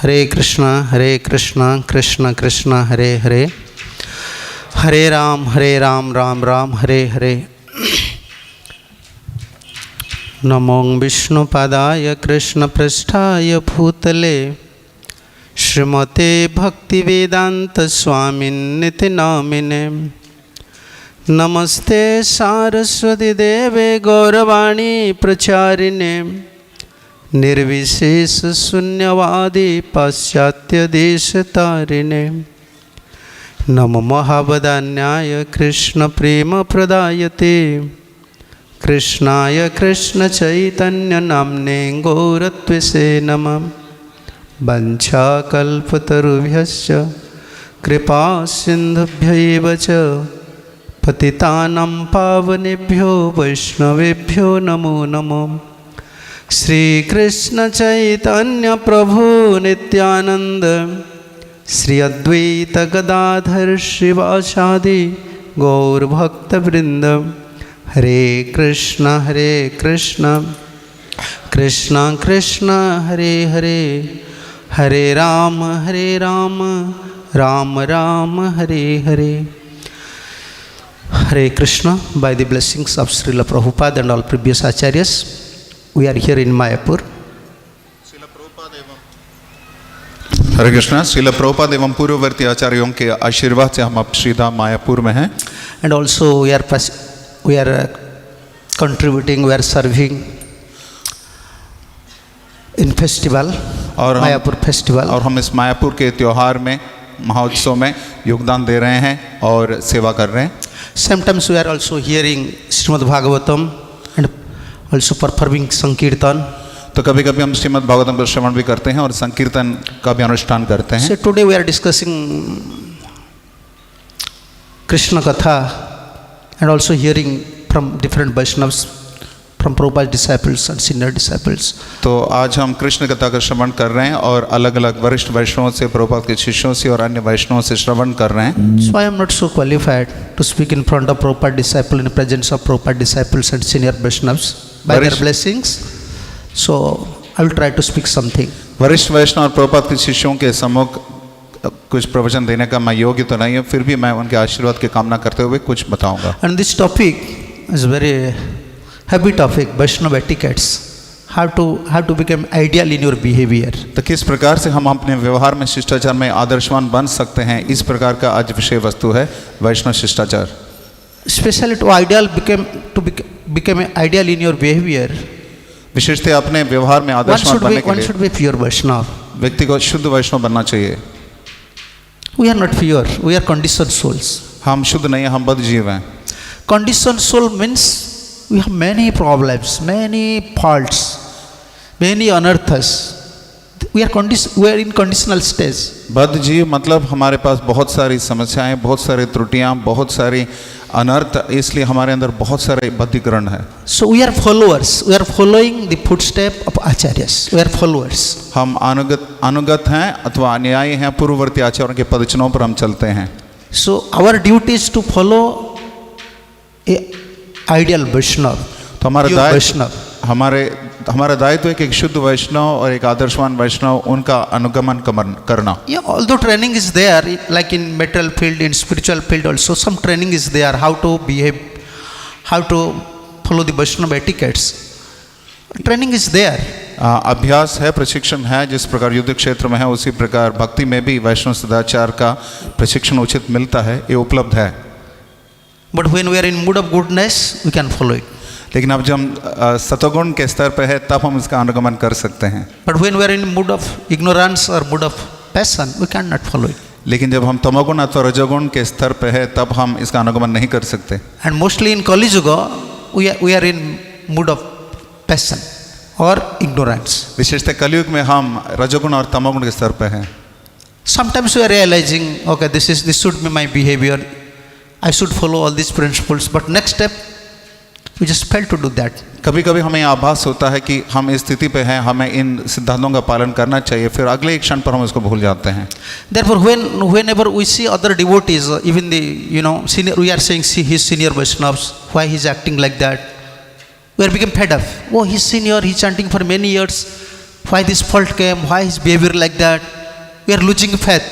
हरे कृष्ण कृष्ण कृष्ण हरे हरे, हरे राम राम राम हरे हरे। नमो विष्णुपादाय कृष्णपृष्ठाय भूतले श्रीमते भक्तिवेदांत स्वामिन्निति नामिने। नमस्ते सारस्वती देवे गौरवाणी प्रचारिणे, निर्विशेष शून्यवादी पाश्चात्य देश तारिणे। नमो महावदान्याय कृष्ण प्रेम प्रदायते, कृष्णाय कृष्ण चैतन्य नाम्ने गौरत्वसे नमः। वंशाकल्पतरुभ्यश्च कृपा सिन्धुभ्यैव च पतितानां पावनेभ्यो वैष्णवेभ्यो नमो नमो। श्री कृष्ण चैतन्य प्रभु नित्यानंद, श्री अद्वैत गदाधर श्रीवासादि गौर भक्त वृंद। हरे कृष्ण कृष्ण कृष्ण हरे हरे, हरे Ram Ram Ram Hare Hare. Hare Krishna. By the blessings of Srila Prabhupada and all previous acharyas, we are here in Mayapur. हरे कृष्णा। श्रील प्रभुपाद एवं पूर्ववर्ती आचार्यों के आशीर्वाद से हम अब श्रीधाम मायापुर में हैं। And also we are contributing, we are serving in festival, और मायापुर फेस्टिवल, और हम इस मायापुर के त्योहार में, महोत्सव में योगदान दे रहे हैं और सेवा कर रहे हैं। Sometimes we are also hearing Srimad Bhagavatam and also performing Sankirtan. तो कभी कभी हम श्रीमद् भागवतम का श्रवण भी करते हैं और संकीर्तन का भी अनुष्ठान करते हैं। So today we are discussing Krishna Katha and also hearing from different Vaishnavas, from Prabhupada's disciples and senior disciples. तो आज हम कृष्ण कथा का श्रवण कर रहे हैं और अलग अलग वरिष्ठ वैष्णवों से, प्रभुपाद के शिष्यों से और अन्य वैष्णवों से श्रवण कर रहे हैं। So I am not so qualified to speak in front of Prabhupada disciple, in the presence of Prabhupada disciples and senior Vaishnavas by their blessings. So I will try to speak something. वरिष्ठ वैष्णव और प्रभुपाद के शिष्यों के सम्मुख कुछ प्रवचन देने का मैं योग्य तो नहीं हूँ, फिर भी मैं उनके आशीर्वाद की कामना करते हुए कुछ बताऊंगा। And this topic is very heavy topic, Vaishnava etiquettes. How to become ideal in your behavior. तो किस प्रकार से हम अपने व्यवहार में, शिष्टाचार में आदर्शवान बन सकते हैं, इस प्रकार का आज विषय वस्तु है वैष्णव शिष्टाचार। Especially to become ideal in your behavior. विशेषतः अपने व्यवहार में आदर्शवान बनने के लिए one should be pure Vaishnava. व्यक्ति को शुद्ध वैष्णव बनना चाहिए। We are not pure, we are conditioned souls. हम शुद्ध नहीं हैं, हम बद्ध जीव हैं। Conditioned soul means we have many problems, many faults, many anarthas. We are in conditional stage. बद्ध जीव मतलब हमारे पास बहुत सारी समस्याएं, बहुत सारी त्रुटियां, बहुत सारी अनर्थ, इसलिए हमारे अंदर बहुत सारे बद्धीकरण है। So we are followers. We are following the footstep of acharyas. We are followers. हम अनुगत हैं अथवा अनुयायी हैं, पूर्ववर्ती आचार्यों के पदचिन्हों पर हम चलते हैं। So our duty is to follow a ideal Vaishnava. तो हमारा दायित्व है कि एक शुद्ध वैष्णव और एक आदर्शवान वैष्णव, उनका अनुगमन करना। Yeah, although training is there, like in material field, in spiritual field also, some training is there, how to behave, how to follow the Vaishnava etiquettes. Training is there. अभ्यास है, प्रशिक्षण है, जिस प्रकार युद्ध क्षेत्र में है उसी प्रकार भक्ति में भी वैष्णव सदाचार का प्रशिक्षण उचित मिलता है, ये उपलब्ध है। But when we are in mood of goodness, we can follow it. लेकिन अब जब हम सतोगुण के स्तर पर है तब हम इसका अनुगमन कर सकते हैं। But when we are in mood of ignorance or mood of passion, we cannot follow it. लेकिन जब हम तमोगुण अथवा रजोगुण के स्तर पर है तब हम इसका अनुगमन नहीं कर सकते। And mostly in Kali Yuga, we are in mood of passion or ignorance. विशेषतः कलयुग में हम रजोगुण और तमोगुण के स्तर पर हैं। Sometimes we are realizing, okay, this should be my behavior. I should follow all these principles. But next step, we just fail to do that. कभी कभी हमें आभास होता है कि हम इस स्थिति पे हैं, हमें इन सिद्धांतों का पालन करना चाहिए, फिर अगले एक क्षण पर हम इसको भूल जाते हैं। Therefore, whenever we see other devotees, even the senior, we are saying, see his senior Vaishnavas, why he is acting like that, we are become fed up. Oh, he's senior, he's chanting for many years. why this fault came, why his behavior like that. We are losing faith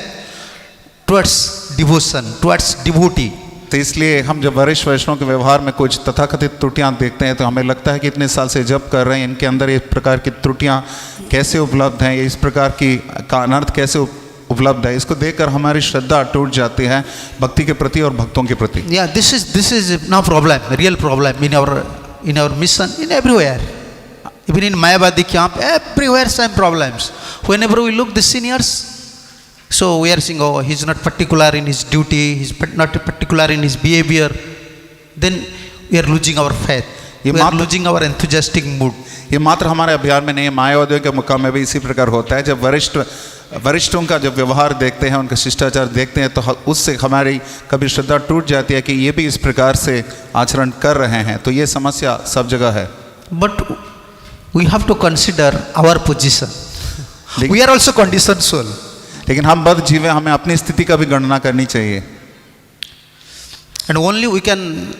towards devotion, towards devotee. तो इसलिए हम जब वरिष्ठ वैष्णव के व्यवहार में कुछ तथाकथित त्रुटियां देखते हैं तो हमें लगता है कि इतने साल से जप कर रहे हैं, इनके अंदर इस प्रकार की त्रुटियां कैसे उपलब्ध हैं, इस प्रकार की का अनर्थ कैसे उपलब्ध है, इसको देखकर हमारी श्रद्धा टूट जाती है भक्ति के प्रति और भक्तों के प्रति. Yeah, this is no problem, real problem in our mission, in everywhere. Even in Mayavadi camp, everywhere same problems. Whenever we look the seniors, so we are saying, oh, he's not particular in his duty, he's not particular in his behavior. Then we are losing our faith. We are losing our enthusiastic mood. ये मात्र हमारे अभियान में नहीं है, मायावादियों के मुकाम में भी इसी प्रकार होता है. जब वरिष्ठों का जब व्यवहार देखते हैं, उनका शिष्टाचार देखते हैं, तो उससे हमारी कभी श्रद्धा टूट जाती है कि ये भी इस प्रकार से आचरण कर रहे हैं. तो ये समस्या सब जगह है. But we have to consider our position. We are also conditioned soul. लेकिन हम बद्ध जीव हैं, हमें अपनी स्थिति का भी गणना करनी चाहिए. And only we can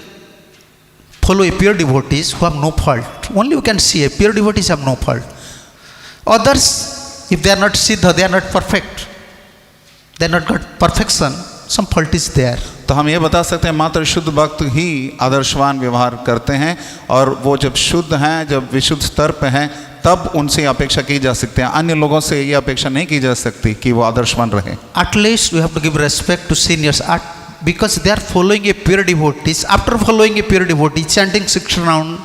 follow a pure devotees who have no fault. Only we can see a pure devotees have no fault. Others, if they are not siddha, they are not perfect, they are not got perfection, some fault is there. तो हम ये बता सकते हैं मात्र शुद्ध भक्त ही आदर्शवान व्यवहार करते हैं, और वो जब शुद्ध हैं, जब विशुद्ध स्तर पे हैं, तब उनसे अपेक्षा की जा सकती है. अन्य लोगों से ये अपेक्षा नहीं की जा सकती कि वो आदर्शवान रहे. At least we have to give respect to seniors because they are following a pure devotees. After following a pure devotee, chanting 6 rounds,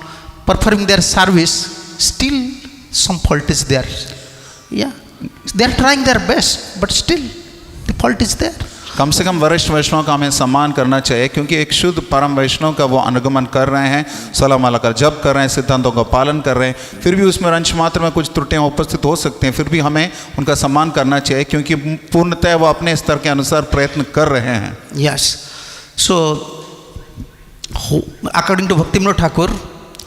performing their service, still some fault is there. Yeah, they are trying their best, but still the fault is there. कम से कम वरिष्ठ वैष्णव का हमें सम्मान करना चाहिए, क्योंकि एक शुद्ध परम वैष्णव का वो अनुगमन कर रहे हैं, सोलह माला का जप कर रहे हैं, सिद्धांतों का पालन कर रहे हैं, फिर भी उसमें अंश मात्र में कुछ त्रुटियां उपस्थित हो सकती हैं, फिर भी हमें उनका सम्मान करना चाहिए, क्योंकि पूर्णतः वो अपने स्तर के अनुसार प्रयत्न कर रहे हैं. Yes. So, according to Bhaktivinoda Thakur,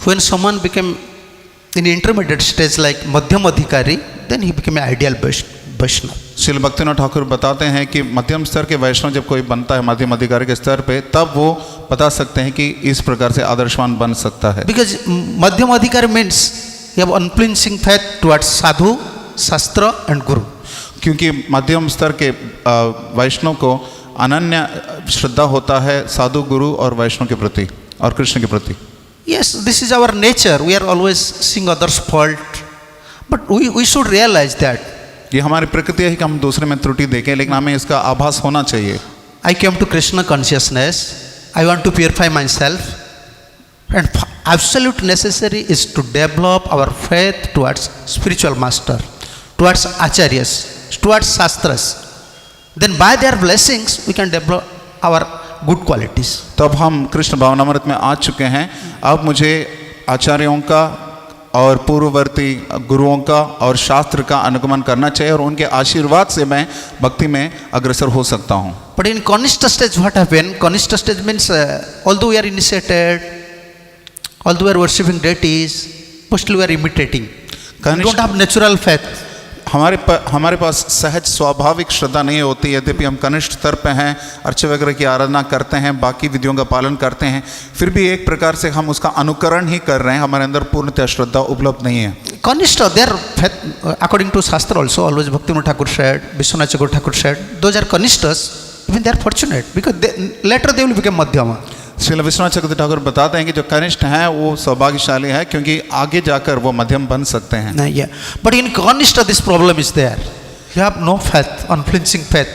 when someone became in intermediate stage like Madhyam Adhikari, then he became an ideal Vaishnava. Srila Bhaktinath Thakur बताते हैं कि मध्यम स्तर के वैष्णव जब कोई बनता है मध्यम अधिकारी के स्तर पे, तब वो बता सकते हैं कि इस प्रकार से आदर्शवान बन सकता है. Because Madhyam Adhikari means you have unflinching faith towards sadhu, shastra and guru. क्योंकि मध्यम स्तर के वैष्णव को अनन्य श्रद्धा होता है साधु, गुरु और वैष्णव के प्रति और कृष्ण के प्रति. Yes, this is our nature. We are always seeing others' fault, but we should realize that. ये हमारी प्रकृति है कि हम दूसरे में त्रुटि देखें, लेकिन हमें इसका आभास होना चाहिए. I came to Krishna consciousness. I want to purify myself, and absolute necessary is to develop our faith towards spiritual master, towards acharyas, towards shastras. Then by their blessings we can develop our good qualities. तब हम कृष्ण भावनामृत में आ चुके हैं. अब मुझे आचार्यों का और पूर्ववर्ती गुरुओं का और शास्त्र का अनुगमन करना चाहिए, और उनके आशीर्वाद से मैं भक्ति में अग्रसर हो सकता हूँ. But in Kanishta stage what happened? Kanishta stage means although we are initiated, although we are worshipping deities, mostly we are imitating. We don't have natural faith. हमारे पास सहज स्वाभाविक श्रद्धा नहीं होती. यद्यपि हम कनिष्ठ स्तर पे हैं, अर्च वगैरह की आराधना करते हैं, बाकी विधियों का पालन करते हैं, फिर भी एक प्रकार से हम उसका अनुकरण ही कर रहे हैं. हमारे अंदर पूर्णतः श्रद्धा उपलब्ध नहीं है. Kanishta, their faith, according to Shastra also, always Bhaktivinoda Thakur said, Vishwanath Chakravarti Thakur said, those are Kanishtas, even they are fortunate, because later they will become Madhyama. Srila Vishwanath चक्रवर्ती ठाकुर बताते हैं कि जो कनिष्ठ हैं वो सौभाग्यशाली है, क्योंकि आगे जाकर वो मध्यम बन सकते हैं. Yeah. But in Kanishta this problem is there. You have no faith, unflinching faith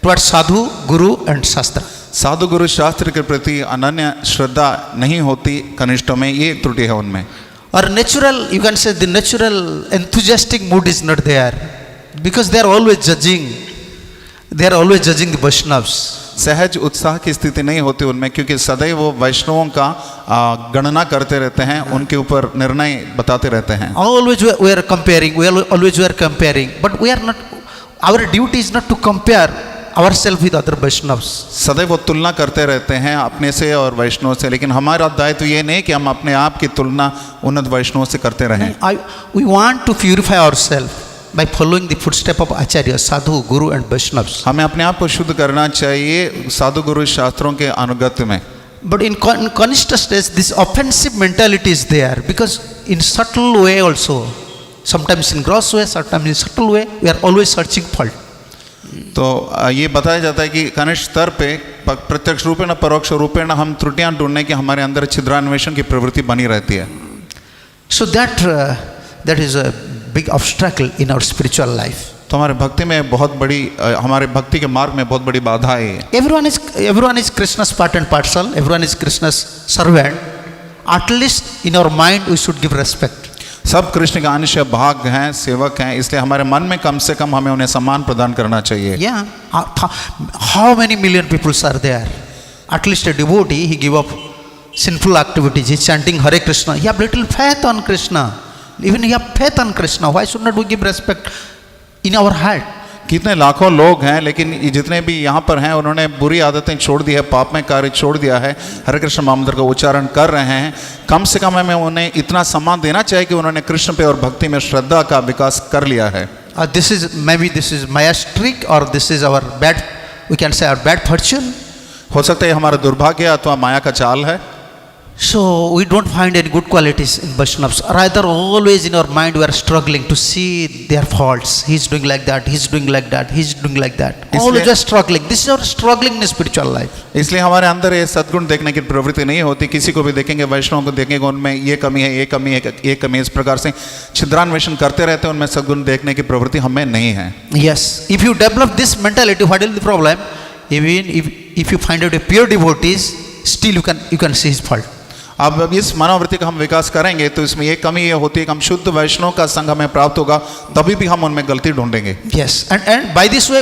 towards sadhu, guru and shastra. साधु गुरु शास्त्र के प्रति अनन्य श्रद्धा नहीं होती कनिष्ठों में, ये त्रुटि है उनमें. Or natural, you can say the natural enthusiastic mood is not there, because they are always judging. They are always judging the Vaishnavas. सहज उत्साह की स्थिति नहीं होती उनमें, क्योंकि सदैव वो वैष्णवों का गणना करते रहते हैं, उनके ऊपर निर्णय बताते रहते हैं. Always we are comparing. Always we are comparing. But we are not. Our duty is not to compare ourselves with other Vaishnavas. सदैव वो तुलना करते रहते हैं अपने से और वैष्णव से, लेकिन हमारा दायित्व ये नहीं कि हम अपने आप की तुलना उन्नत वैष्णवों से करते रहें. We want to purify ourselves by following the footstep of Acharya, Sadhu, Guru and Vaishnavas. हमें अपने आप को शुद्ध करना चाहिए साधु गुरु शास्त्रों के अनुगत्य में. But in Kanishta stage, this offensive mentality is there, because in subtle way also, Sometimes in gross way, sometimes in subtle way, we are always searching fault. तो ये बताया जाता है कि कनिष्ठ स्तर पे प्रत्यक्ष रूपेण परोक्ष रूपेण हम त्रुटियां ढूंढने की हमारे अंदर छिद्रान्वेषण की प्रवृत्ति बनी रहती है. So that is a big obstacle in our spiritual life. तो हमारे भक्ति में बहुत बड़ी हमारे भक्ति के मार्ग में बहुत बड़ी बाधा है. Everyone is Krishna's part and parcel. Everyone is Krishna's servant. At least in our mind we should give respect. सब कृष्ण का अंश भाग हैं, सेवक हैं, इसलिए हमारे मन में कम से कम हमें उन्हें सम्मान प्रदान करना चाहिए. Yeah. How many million people are there? At least a devotee, he give up sinful activities. He is chanting Hare Krishna. He have little faith on Krishna. Even he have faith on Krishna. Why should not we give respect in our heart? कितने लाखों लोग हैं, लेकिन ये जितने भी यहाँ पर हैं उन्होंने बुरी आदतें छोड़ दी है, पाप में कार्य छोड़ दिया है, हरे कृष्ण महामंत्र का उच्चारण कर रहे हैं. कम से कम हमें उन्हें इतना सम्मान देना चाहिए कि उन्होंने कृष्ण पे और भक्ति में श्रद्धा का विकास कर लिया है. This is Maya streak, or this is our bad, we can say our bad fortune. हो सकता है हमारा दुर्भाग्य अथवा माया का चाल है. So we don't find any good qualities in Vaishnavas. Rather, always in our mind we are struggling to see their faults. He is doing like that, he is doing like that, he is doing like that. Always just struggling. This is our struggling in spiritual life. इसलिए हमारे अंदर ये सद्गुण देखने की प्रवृत्ति नहीं होती. किसी को भी देखेंगे, वैष्णव को देखेंगे, उनमें ये कमी है, ये कमी है, ये कमी है, इस प्रकार से छिद्रान्वेषण करते रहते हैं. उनमें सद्गुण देखने की प्रवृत्ति हमें नहीं है. Yes, if you develop this mentality, what will be the problem? Even if you find out a pure devotees, still you can see his fault. अब इस मनोवृत्ति का हम विकास करेंगे तो इसमें एक कमी ये होती है कि हम शुद्ध वैष्णव का संग हमें प्राप्त होगा, तभी भी हम उनमें गलती ढूंढेंगे. Yes, and by this way,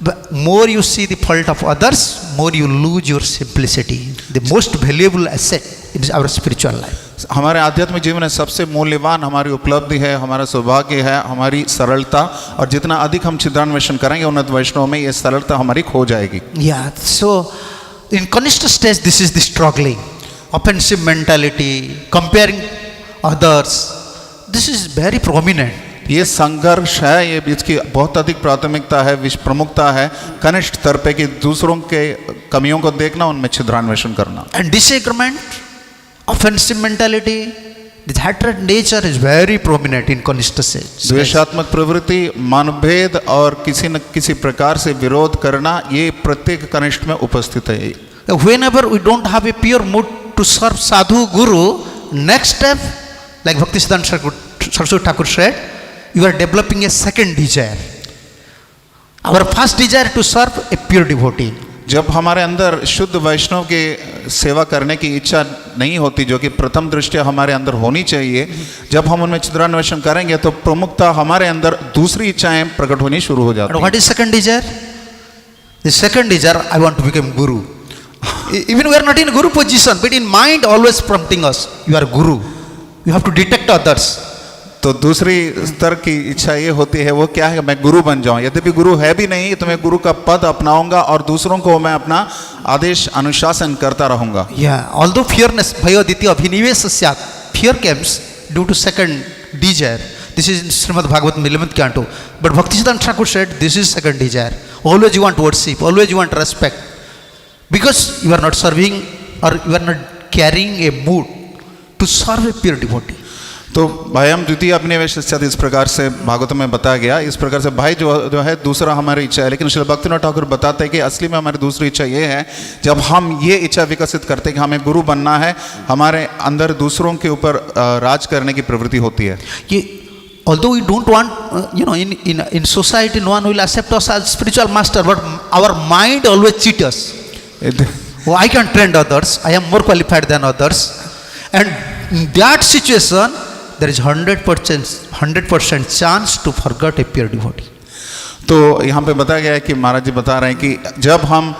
the more you see the fault of others, more you lose your simplicity, the most valuable asset in our spiritual life. हमारे आध्यात्मिक जीवन में सबसे मूल्यवान हमारी उपलब्धि है, हमारा सौभाग्य है, हमारी सरलता. और जितना अधिक हम छिद्रान्वेषण करेंगे उन्नत वैष्णव में, ये सरलता हमारी खो जाएगी. Yeah, so in Kanishta stage, this is the struggling. Offensive mentality, comparing others, this is very prominent. ये संघर्ष है, ये इसकी बहुत अधिक प्राथमिकता है, प्रमुखता है कनिष्ठ स्तर पे कि दूसरों के कमियों को देखना, उनमें छिद्रान्वेषण करना. And disagreement, offensive mentality, the hatred nature is very prominent in Kanishta stage. द्वेषात्मक प्रवृत्ति, मनभेद और किसी न किसी प्रकार से विरोध करना, ये प्रत्येक कनिष्ठ में उपस्थित है. Whenever we don't have a pure mood to serve sadhu guru, next step, like Bhaktisiddhanta Saraswati Thakur said, you are developing a second desire. Our first desire to serve a pure devotee. जब हमारे अंदर शुद्ध वैष्णव के सेवा करने की इच्छा नहीं होती, जो कि प्रथम दृष्टया हमारे अंदर होनी चाहिए, जब हम उनमें छिद्रान्वेषण करेंगे तो प्रमुखता हमारे अंदर दूसरी इच्छाएं प्रकट होनी शुरू हो जाती हैं. What is second desire? The second desire, I want to become guru. Even we are not in guru position, but in mind always prompting us, you are guru. You have to detect others. तो दूसरी स्तर की इच्छा ये होती है, वो क्या है, मैं गुरु बन जाऊं. यद्यपि गुरु है भी नहीं तो मैं गुरु का पद अपनाऊंगा और दूसरों को मैं अपना आदेश अनुशासन करता रहूंगा. Yeah, although fearness, bhayo ditya abhinivesa syat, fear comes due to second desire. This is in Srimad Bhagavatam 11th canto. But Bhaktisiddhanta Thakur said, this is second desire. Always you want worship, always you want respect. Because you are not serving or you are not carrying a mood to serve a pure devotee. तो भाई हम द्वितीय अभिनिवेश इस प्रकार से भागवत में बताया गया. इस प्रकार से भाई जो है दूसरा हमारी इच्छा है, लेकिन श्री भक्तिनाथ ठाकुर बताते हैं कि असली में हमारी दूसरी इच्छा ये है, जब हम ये इच्छा विकसित करते हैं कि हमें गुरु बनना है, हमारे अंदर दूसरों के ऊपर राज करने की प्रवृत्ति होती है. ये although we don't want, in society no one will accept us as spiritual master, but our mind always cheats us. Oh, I can train others, I am more qualified than others, and in that situation there is 100% chance to forget a pure devotee. तो यहाँ पे बताया गया है कि महाराज जी बता रहे हैं कि जब हम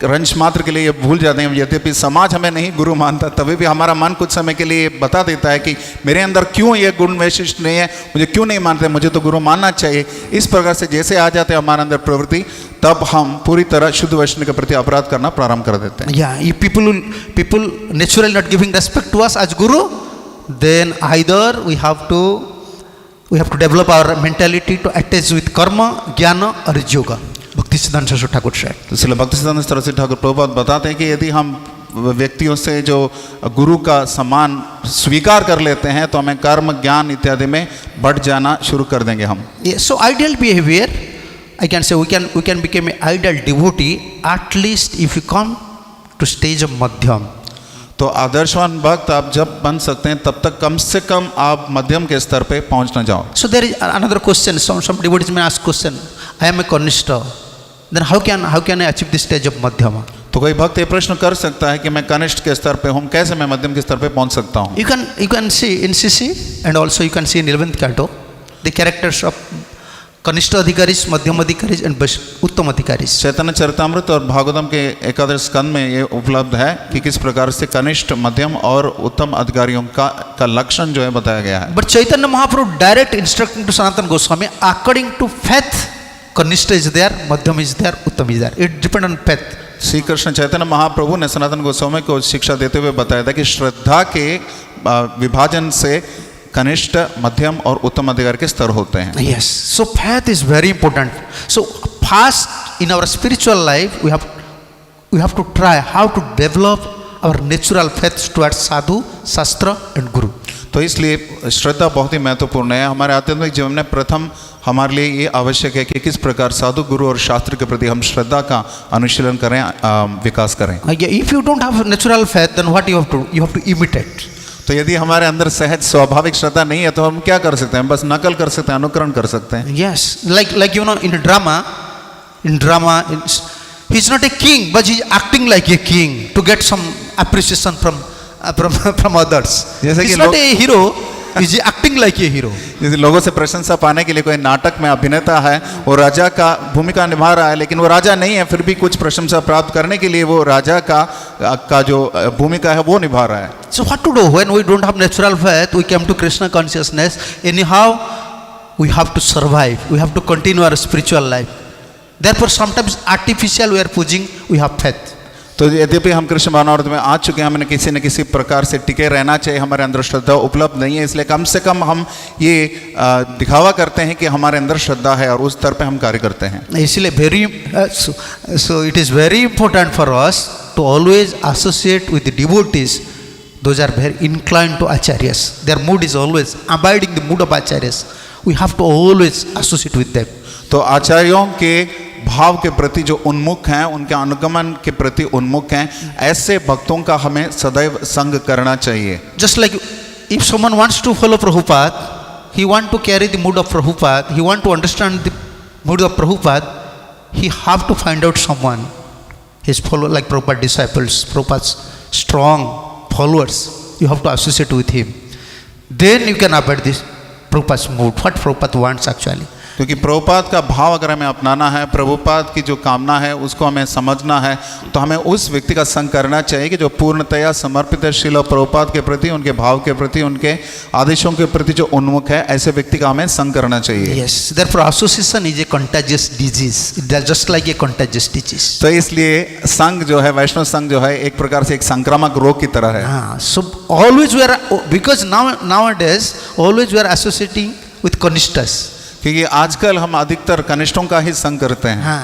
रंच मात्र के लिए ये भूल जाते हैं, यद्यपि समाज हमें नहीं गुरु मानता, तभी भी हमारा मन कुछ समय के लिए बता देता है कि मेरे अंदर क्यों ये गुण वैशिष्ट नहीं है, मुझे क्यों नहीं मानते, मुझे तो गुरु मानना चाहिए. इस प्रकार से जैसे आ जाते हैं हमारे अंदर प्रवृत्ति, तब हम पूरी तरह शुद्ध वैष्णव के प्रति अपराध करना प्रारंभ कर देते हैं. Yeah, if people naturally not giving respect to us as guru, then either we have to develop our mentality to attach with karma, jnana or yoga. Bhaktisiddhanta Saraswati Thakur said. तो इसलिए भक्तिसिद्धांत सरस्वती ठाकुर प्रभुपाद बताते हैं कि यदि हम व्यक्तियों से जो गुरु का सम्मान स्वीकार कर लेते हैं तो हमें कर्म ज्ञान इत्यादि में बढ़ जाना शुरू कर देंगे हम. Yeah, so ideal behavior, I can say we can become an ideal devotee at least if you come to stage of madhyam. तो आदर्शवान भक्त आप जब बन सकते हैं तब तक कम से कम आप मध्यम के स्तर पे पहुंच ना जाओ. So there is another question. Some devotees may ask question. I am a kanishta. Then how can I achieve this stage of madhyama? तो कोई भक्त ये प्रश्न कर सकता है कि मैं कनिष्ठ के स्तर पे हूँ, कैसे मैं मध्यम के स्तर पे पहुंच सकता हूँ. You can see in CC and also you can see in 11th canto the characters of कनिष्ठ अधिकारीज, मध्यम अधिकारीज एंड उत्तम अधिकारीज. चैतन्य चरितामृत और भागवतम के एकादश स्कंद में ये उपलब्ध है कि किस प्रकार से कनिष्ठ, मध्यम और उत्तम अधिकारियों का लक्षण जो है बताया गया है. But Chaitanya Mahaprabhu direct instructing to Sanatan Goswami according to faith, kanishtha is there, madhyam is there, uttam is there. It depend on faith. Shri Krishna Chaitanya Mahaprabhu ने सनातन गोस्वामी को शिक्षा देते हुए बताया था कि श्रद्धा के विभाजन से कनिष्ठ, मध्यम और उत्तम अधिकार के स्तर होते हैं. Yes, so faith is very important. So first in our spiritual life we have to try how to develop our natural faith towards sadhu, shastra and guru. तो इसलिए श्रद्धा बहुत ही महत्वपूर्ण है. हमारे आध्यात्मिक जीवन में प्रथम हमारे लिए ये आवश्यक है कि किस प्रकार साधु, गुरु और शास्त्र के प्रति हम श्रद्धा का अनुशीलन करें, विकास करें. If you don't have natural faith, then what you have to imitate. तो यदि हमारे अंदर सहज स्वाभाविक श्रद्धा नहीं है तो हम क्या कर सकते हैं? बस नकल कर सकते हैं, अनुकरण कर सकते हैं. Yes, like you know in drama, he is not a king, but he is acting like a king to get some appreciation from others. जैसे he कि is not a hero, he is acting like a hero. जैसे लोगों से प्रशंसा पाने के लिए कोई नाटक में अभिनेता है, वो राजा का भूमिका निभा रहा है, लेकिन वो राजा नहीं है, फिर भी कुछ प्रशंसा प्राप्त करने के लिए वो राजा का जो भूमिका है वो निभा रहा है. So what to do when we don't have natural faith? We come to Krishna consciousness. Anyhow, we have to survive. We have to continue our spiritual life. Therefore, sometimes artificial we are pushing. We have faith. तो यद्यपि हम कृष्ण भावनामृत में आ चुके हैं, हमें किसी न किसी प्रकार से टिके रहना चाहिए. हमारे अंदर श्रद्धा उपलब्ध नहीं है, इसलिए कम से कम हम ये दिखावा करते हैं कि हमारे अंदर श्रद्धा है और उस स्तर पे हम कार्य करते हैं. इसलिए so it is very important for us to always associate with the devotees. Those are very inclined to acharyas. Their mood is always abiding the mood of acharyas. We have to always associate with them. तो आचार्यों के भाव के प्रति जो उन्मुख हैं, उनके अनुगमन के प्रति उन्मुख हैं, ऐसे भक्तों का हमें सदैव संग करना चाहिए. Just like if someone wants to follow Prabhupada, he want to carry the mood of Prabhupada, he want to understand the mood of Prabhupada, he have to find out someone, his follower, like Prabhupada disciples, Prabhupada's strong followers. You have to associate with him. Then you can abide this Prabhupada's mood, what Prabhupada wants actually. क्योंकि प्रभुपाद का भाव अगर हमें अपनाना है, प्रभुपाद की जो कामना है उसको हमें समझना है, तो हमें उस व्यक्ति का संग करना चाहिए कि जो पूर्णतया समर्पित है श्रील प्रभुपाद के प्रति, उनके भाव के प्रति, उनके आदेशों के प्रति जो उन्मुख है, ऐसे व्यक्ति का हमें संग करना चाहिए. Yes, therefore association is a contagious disease. It is just like a contagious disease. तो इसलिए संग जो है, वैष्णव संग जो है, एक प्रकार से एक संक्रामक रोग की तरह है. So always we are, because nowadays always we are associating with kanishtas. क्योंकि आजकल हम अधिकतर कनिष्ठों का ही संग करते हैं.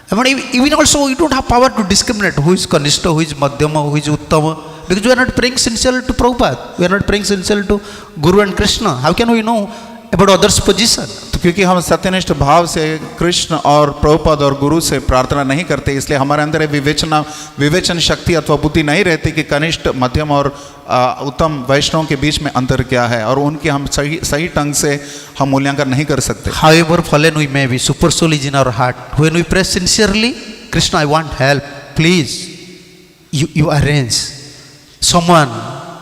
But even also we don't have power to discriminate who is kanishta, who is madhyama, who is uttama, because we are not praying sincerely to Prabhupada, we are not praying sincerely to Guru and Krishna. How can we know about others' position? तो क्योंकि हम सत्यनिष्ठ भाव से कृष्ण और प्रभुपाद और गुरु से प्रार्थना नहीं करते, इसलिए हमारे अंदर विवेचन शक्ति अथवा बुद्धि नहीं रहती कि कनिष्ठ, मध्यम और उत्तम वैष्णव के बीच में अंतर क्या है, और उनके हम सही ढंग से हम मूल्यांकन नहीं कर सकते. However fallen we may be, super soul is in our heart. When we pray sincerely, Krishna, I want help, please you arrange someone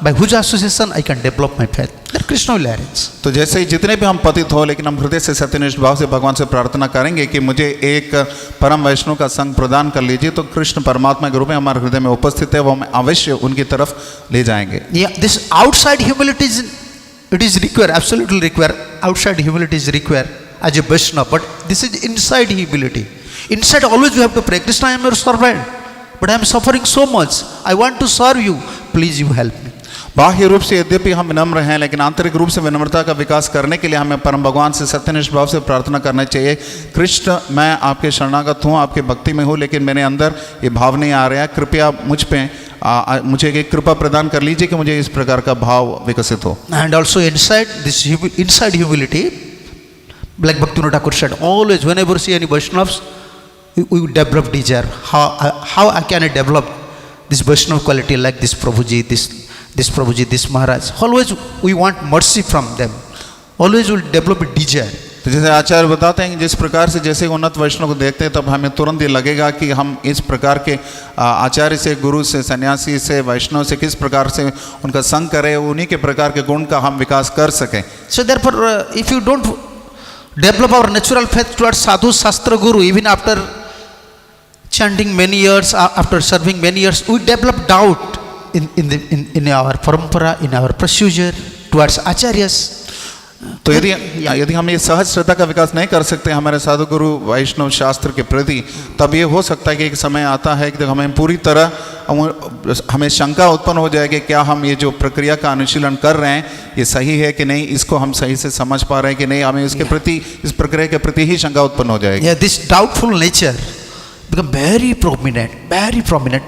by whose association I can develop my faith. That Krishna will arrange. तो जैसे ही जितने भी हम पतित हो, लेकिन हम हृदय से सत्यनिष्ठ भाव से भगवान से प्रार्थना करेंगे कि मुझे एक परम वैष्णव का संग प्रदान कर लीजिए, तो कृष्ण परमात्मा के रूप में हमारे हृदय में उपस्थित है, वो हमें अवश्य उनकी तरफ ले जाएंगे. Yeah, this outside humility is required, absolutely required. Outside humility is required as a Vaishnava, but this is inside humility. Inside always we have to pray, Krishna, I am your servant, but I am suffering so much. I want to serve you. Please you help me. बाह्य रूप से यद्यपि हम विनम्र हैं, लेकिन आंतरिक रूप से विनम्रता का विकास करने के लिए हमें परम भगवान से सत्यनिष्ठ भाव से प्रार्थना करना चाहिए। कृष्ण, मैं आपके शरणागत हूँ, आपके भक्ति में हूँ, लेकिन मेरे अंदर ये भाव नहीं आ रहा है। कृपया मुझ पे मुझे एक कृपा प्रदान कर लीजिए कि मुझे इस प्रकार का भाव विकसित हो। And also inside this inside humility, like Bhaktivinoda Thakur said, always whenever see any Vaishnavas, we develop desire. How can I develop this Vaishnava quality like this Prabhuji, this Prabhuji, this Maharaj? Always we want mercy from them. Always we will develop a desire. तो जैसे आचार्य बताते हैं कि जिस प्रकार से जैसे उन्नत वैष्णव को देखते हैं तब हमें तुरंत ये लगेगा कि हम इस प्रकार के आचार्य से, गुरु से, सन्यासी से, वैष्णव से किस प्रकार से उनका संग करें, उन्हीं के प्रकार के गुण का हम विकास कर सकें। So therefore, if you don't develop our natural faith towards sadhu, shastra, guru, even after chanting many years, after serving many years, we develop doubt in our parampara, in our procedure towards acharyas. तो यदि हम ये सहज श्रद्धा का विकास नहीं कर सकते हमारे साधु गुरु वैष्णव शास्त्र के प्रति, तब ये हो सकता है कि एक समय आता है कि हमें पूरी तरह हमें शंका उत्पन्न हो जाएगी, क्या हम ये जो प्रक्रिया का अनुशीलन कर रहे हैं ये सही है कि नहीं, इसको हम सही से समझ पा रहे हैं कि नहीं, हमें इसके प्रति, इस प्रक्रिया के प्रति ही शंका उत्पन्न हो जाएगी। This doubtful nature become very prominent,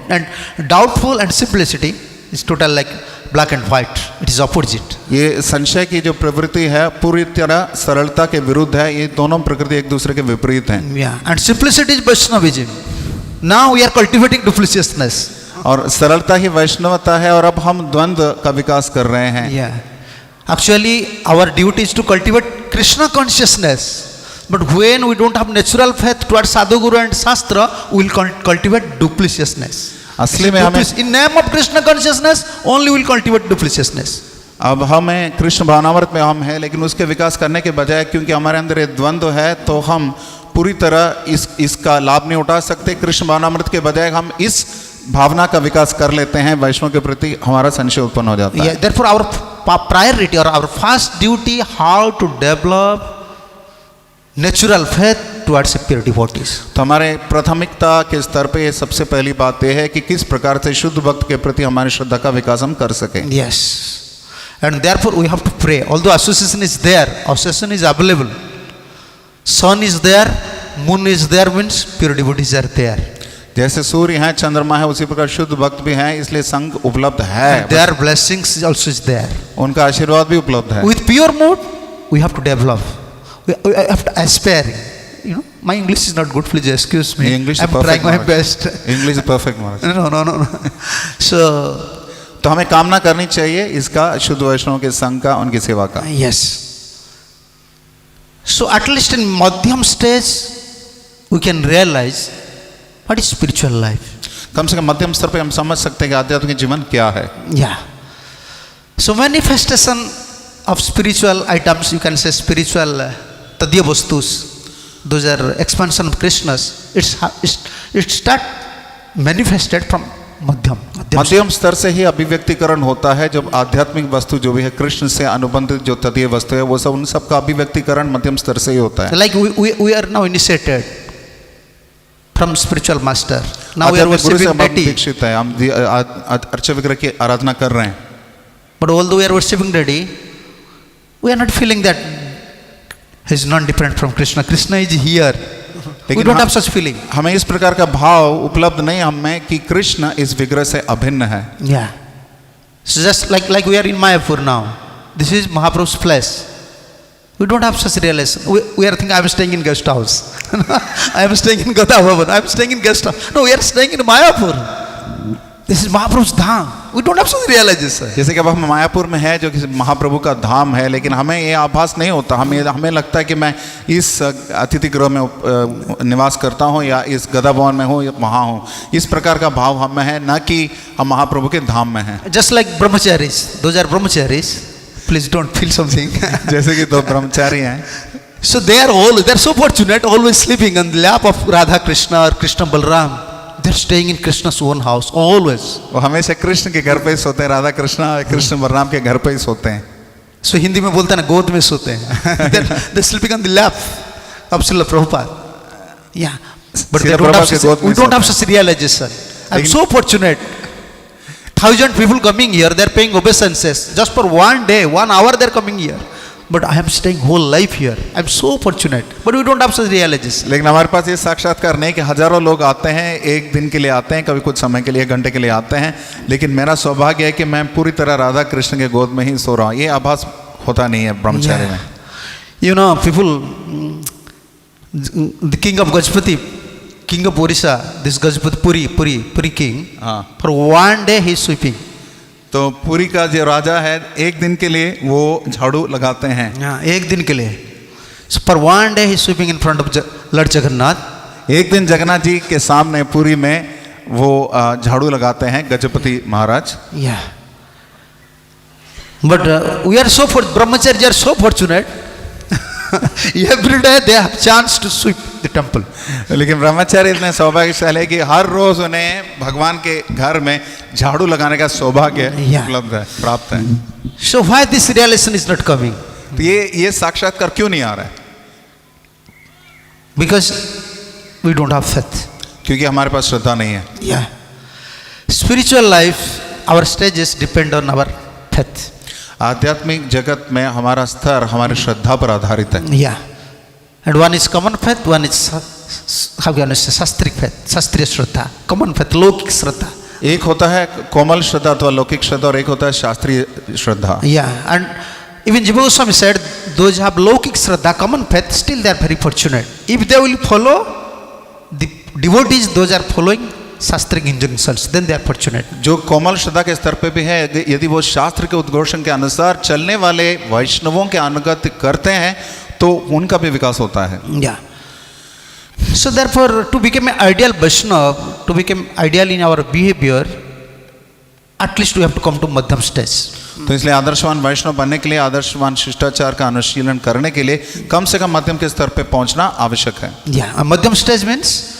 and doubtful and simplicity is total like black and white. It is opposite. ये संशय की जो प्रवृत्ति है पूरी तरह सरलता के विरुद्ध है। ये दोनों प्रकृति एक दूसरे के विपरीत हैं। Yeah, and simplicity is Vaishnavism. Now we are cultivating dupliciousness. और सरलता ही वैष्णवता है और अब हम द्वंद्व का विकास कर रहे हैं। Yeah, actually our duty is to cultivate Krishna consciousness. But when we don't have natural faith towards sadhu, guru and shastra, we will cultivate dupliciousness. असली में हमें in name of Krishna consciousness only will cultivate dupliciousness. अब हमें कृष्ण भावनामृत में हम हैं, लेकिन उसके विकास करने के बजाय क्योंकि हमारे अंदर एक द्वंद्व है तो हम पूरी तरह इसका लाभ नहीं उठा सकते। कृष्ण भावनामृत के बजाय हम इस भावना का विकास कर लेते हैं, वैष्णव के प्रति हमारा संशय उत्पन्न हो जाता है। Therefore our priority or our first duty how to develop natural faith towards pure devotees. तो हमारे प्राथमिकता के स्तर पे ये सबसे पहली बात यह है कि किस प्रकार से शुद्ध भक्त के प्रति हमारी श्रद्धा का विकास हम कर सकें। Yes, and therefore we have to pray. Although association is there, association is available. Sun is there, moon is there, means pure devotees are there. जैसे सूर्य है, चंद्रमा है, उसी प्रकार शुद्ध भक्त भी हैं, इसलिए संग उपलब्ध है। Their blessings also is there. उनका आशीर्वाद भी उपलब्ध है। With pure mood, we have to develop. We have to aspire. You know, my English is not good. Please excuse me. English I'm trying my best. English is perfect, Maharaj. No. So, तो हमें कामना करनी चाहिए इसका, शुद्ध वैष्णव के संग का, उनकी सेवा का। yes. So at least in madhyam stage, we can realize what is spiritual life. कम से कम मध्यम स्तर पे हम समझ सकते हैं कि आध्यात्मिक जीवन क्या है। Yeah. So manifestation of spiritual items, you can say spiritual tadya vastus, those are expansion of Krishna's. It start manifested from मध्यम स्तर से ही अभिव्यक्तिकरण होता है। जब आध्यात्मिक वस्तु जो भी है कृष्ण से अनुबंधित जो तदीय वस्तु है वो सब, उन सब का अभिव्यक्तिकरण मध्यम स्तर से ही होता है। Like we are now initiated from spiritual master. Now we are worshiping deity. Dixit है, हम अर्चा विग्रह की आराधना कर रहे हैं। But although we are worshiping deity, we are not feeling that he is not different from Krishna. Krishna is here. We don't have such feeling. हमें इस प्रकार का भाव उपलब्ध नहीं हमें कि कृष्ण इस विग्रह से अभिन्न है। Yeah. So just like we are in Mayapur now. This is Mahaprabhu's flesh. We don't have such realization. We are thinking I am staying in guest house. I am staying in Gata Bhavan. I am staying in guest house. No, we are staying in Mayapur. This is Mahaprabhu's Dham. We don't have such realization. जैसे कि अब हम मायापुर में है जो कि महाप्रभु का धाम है, लेकिन हमें ये आभास नहीं होता। हमें लगता है कि मैं इस अतिथि गृह में निवास करता हूँ या इस गदा भवन में हूँ या वहाँ हूँ। इस प्रकार का भाव हमें है, न कि हम महाप्रभु के धाम में हैं। Just like brahmacharis. Those are brahmacharis. Please don't feel something. जैसे कि दो ब्रह्मचारी हैं। So they are so fortunate, always sleeping on the lap of Radha Krishna or Krishna Balram. They are staying in Krishna's own house always. वो हमेशा कृष्ण के घर पे ही सोते हैं, राधा कृष्णा कृष्ण बलराम के घर पे ही सोते हैं। So हिंदी में बोलते हैं ना, गोद में सोते हैं। They sleeping on the lap of Srila Prabhupada. Yeah, but we don't have such realization. I'm so fortunate. 1,000 people coming here, they are paying obeisances. Just for one day, 1 hour they are coming here. But I am staying whole life here. I am so fortunate. But we don't have such realization. लेकिन हमारे पास ये साक्षात्कार नहीं कि हजारों लोग आते हैं, एक दिन के लिए आते हैं, कभी कुछ समय के लिए, 1 घंटे के लिए आते हैं, लेकिन मेरा सौभाग्य है कि मैं पूरी तरह राधा कृष्ण के गोद में ही सो रहा हूँ. ये आभास होता नहीं है ब्रह्मचारी में. You know, people, the king of Gajapati, king of Orissa, this Gajapati, Puri king, हाँ. for one day he is sweeping. तो पुरी का जो राजा है, एक दिन के लिए वो झाड़ू लगाते हैं. Yeah, एक दिन के लिए. So for one day he is sweeping in front of Lord Jagannath. एक दिन जगन्नाथ जी के सामने पुरी में वो झाड़ू लगाते हैं Gajapati Maharaj. Yeah. But we are so brahmacharis are so fortunate. Every day they have chance to sweep the temple. लेकिन ब्रह्मचारी इतने सौभाग्यशाली है कि हर रोज उन्हें भगवान के घर में झाड़ू लगाने का सौभाग्य उपलब्ध है, प्राप्त है. So why this realization is not coming? तो ये साक्षात्कार क्यों नहीं आ रहा है? Because we don't have faith. क्योंकि हमारे पास श्रद्धा नहीं है. Yeah. Spiritual life, our stages depend on our faith. आध्यात्मिक जगत में हमारा स्तर हमारी श्रद्धा पर आधारित है. Yeah. And one is common faith, one is how can I say शास्त्रिक faith, शास्त्रीय श्रद्धा. Common faith, लौकिक श्रद्धा. एक होता है कोमल श्रद्धा अथवा लौकिक श्रद्धा और एक होता है शास्त्रीय श्रद्धा. Yeah. And even Jiva Goswami said, those who have लौकिक श्रद्धा, common faith, still they are very fortunate. If they will follow the devotees, those are following शास्त्रिक injunctions, then they are fortunate. जो कोमल श्रद्धा के स्तर पे भी है, यदि वो शास्त्र के उद्घोषण के अनुसार चलने वाले वैष्णवों के अनुगत करते हैं तो उनका भी विकास होता है. Yeah. So therefore, to become an ideal Vaishnava, to become ideal in our behavior, at least we have to come to मध्यम stage. तो इसलिए आदर्शवान वैष्णव बनने के लिए, आदर्शवान शिष्टाचार का अनुशीलन करने के लिए कम से कम मध्यम के स्तर पे पहुंचना आवश्यक है. Yeah. A मध्यम stage means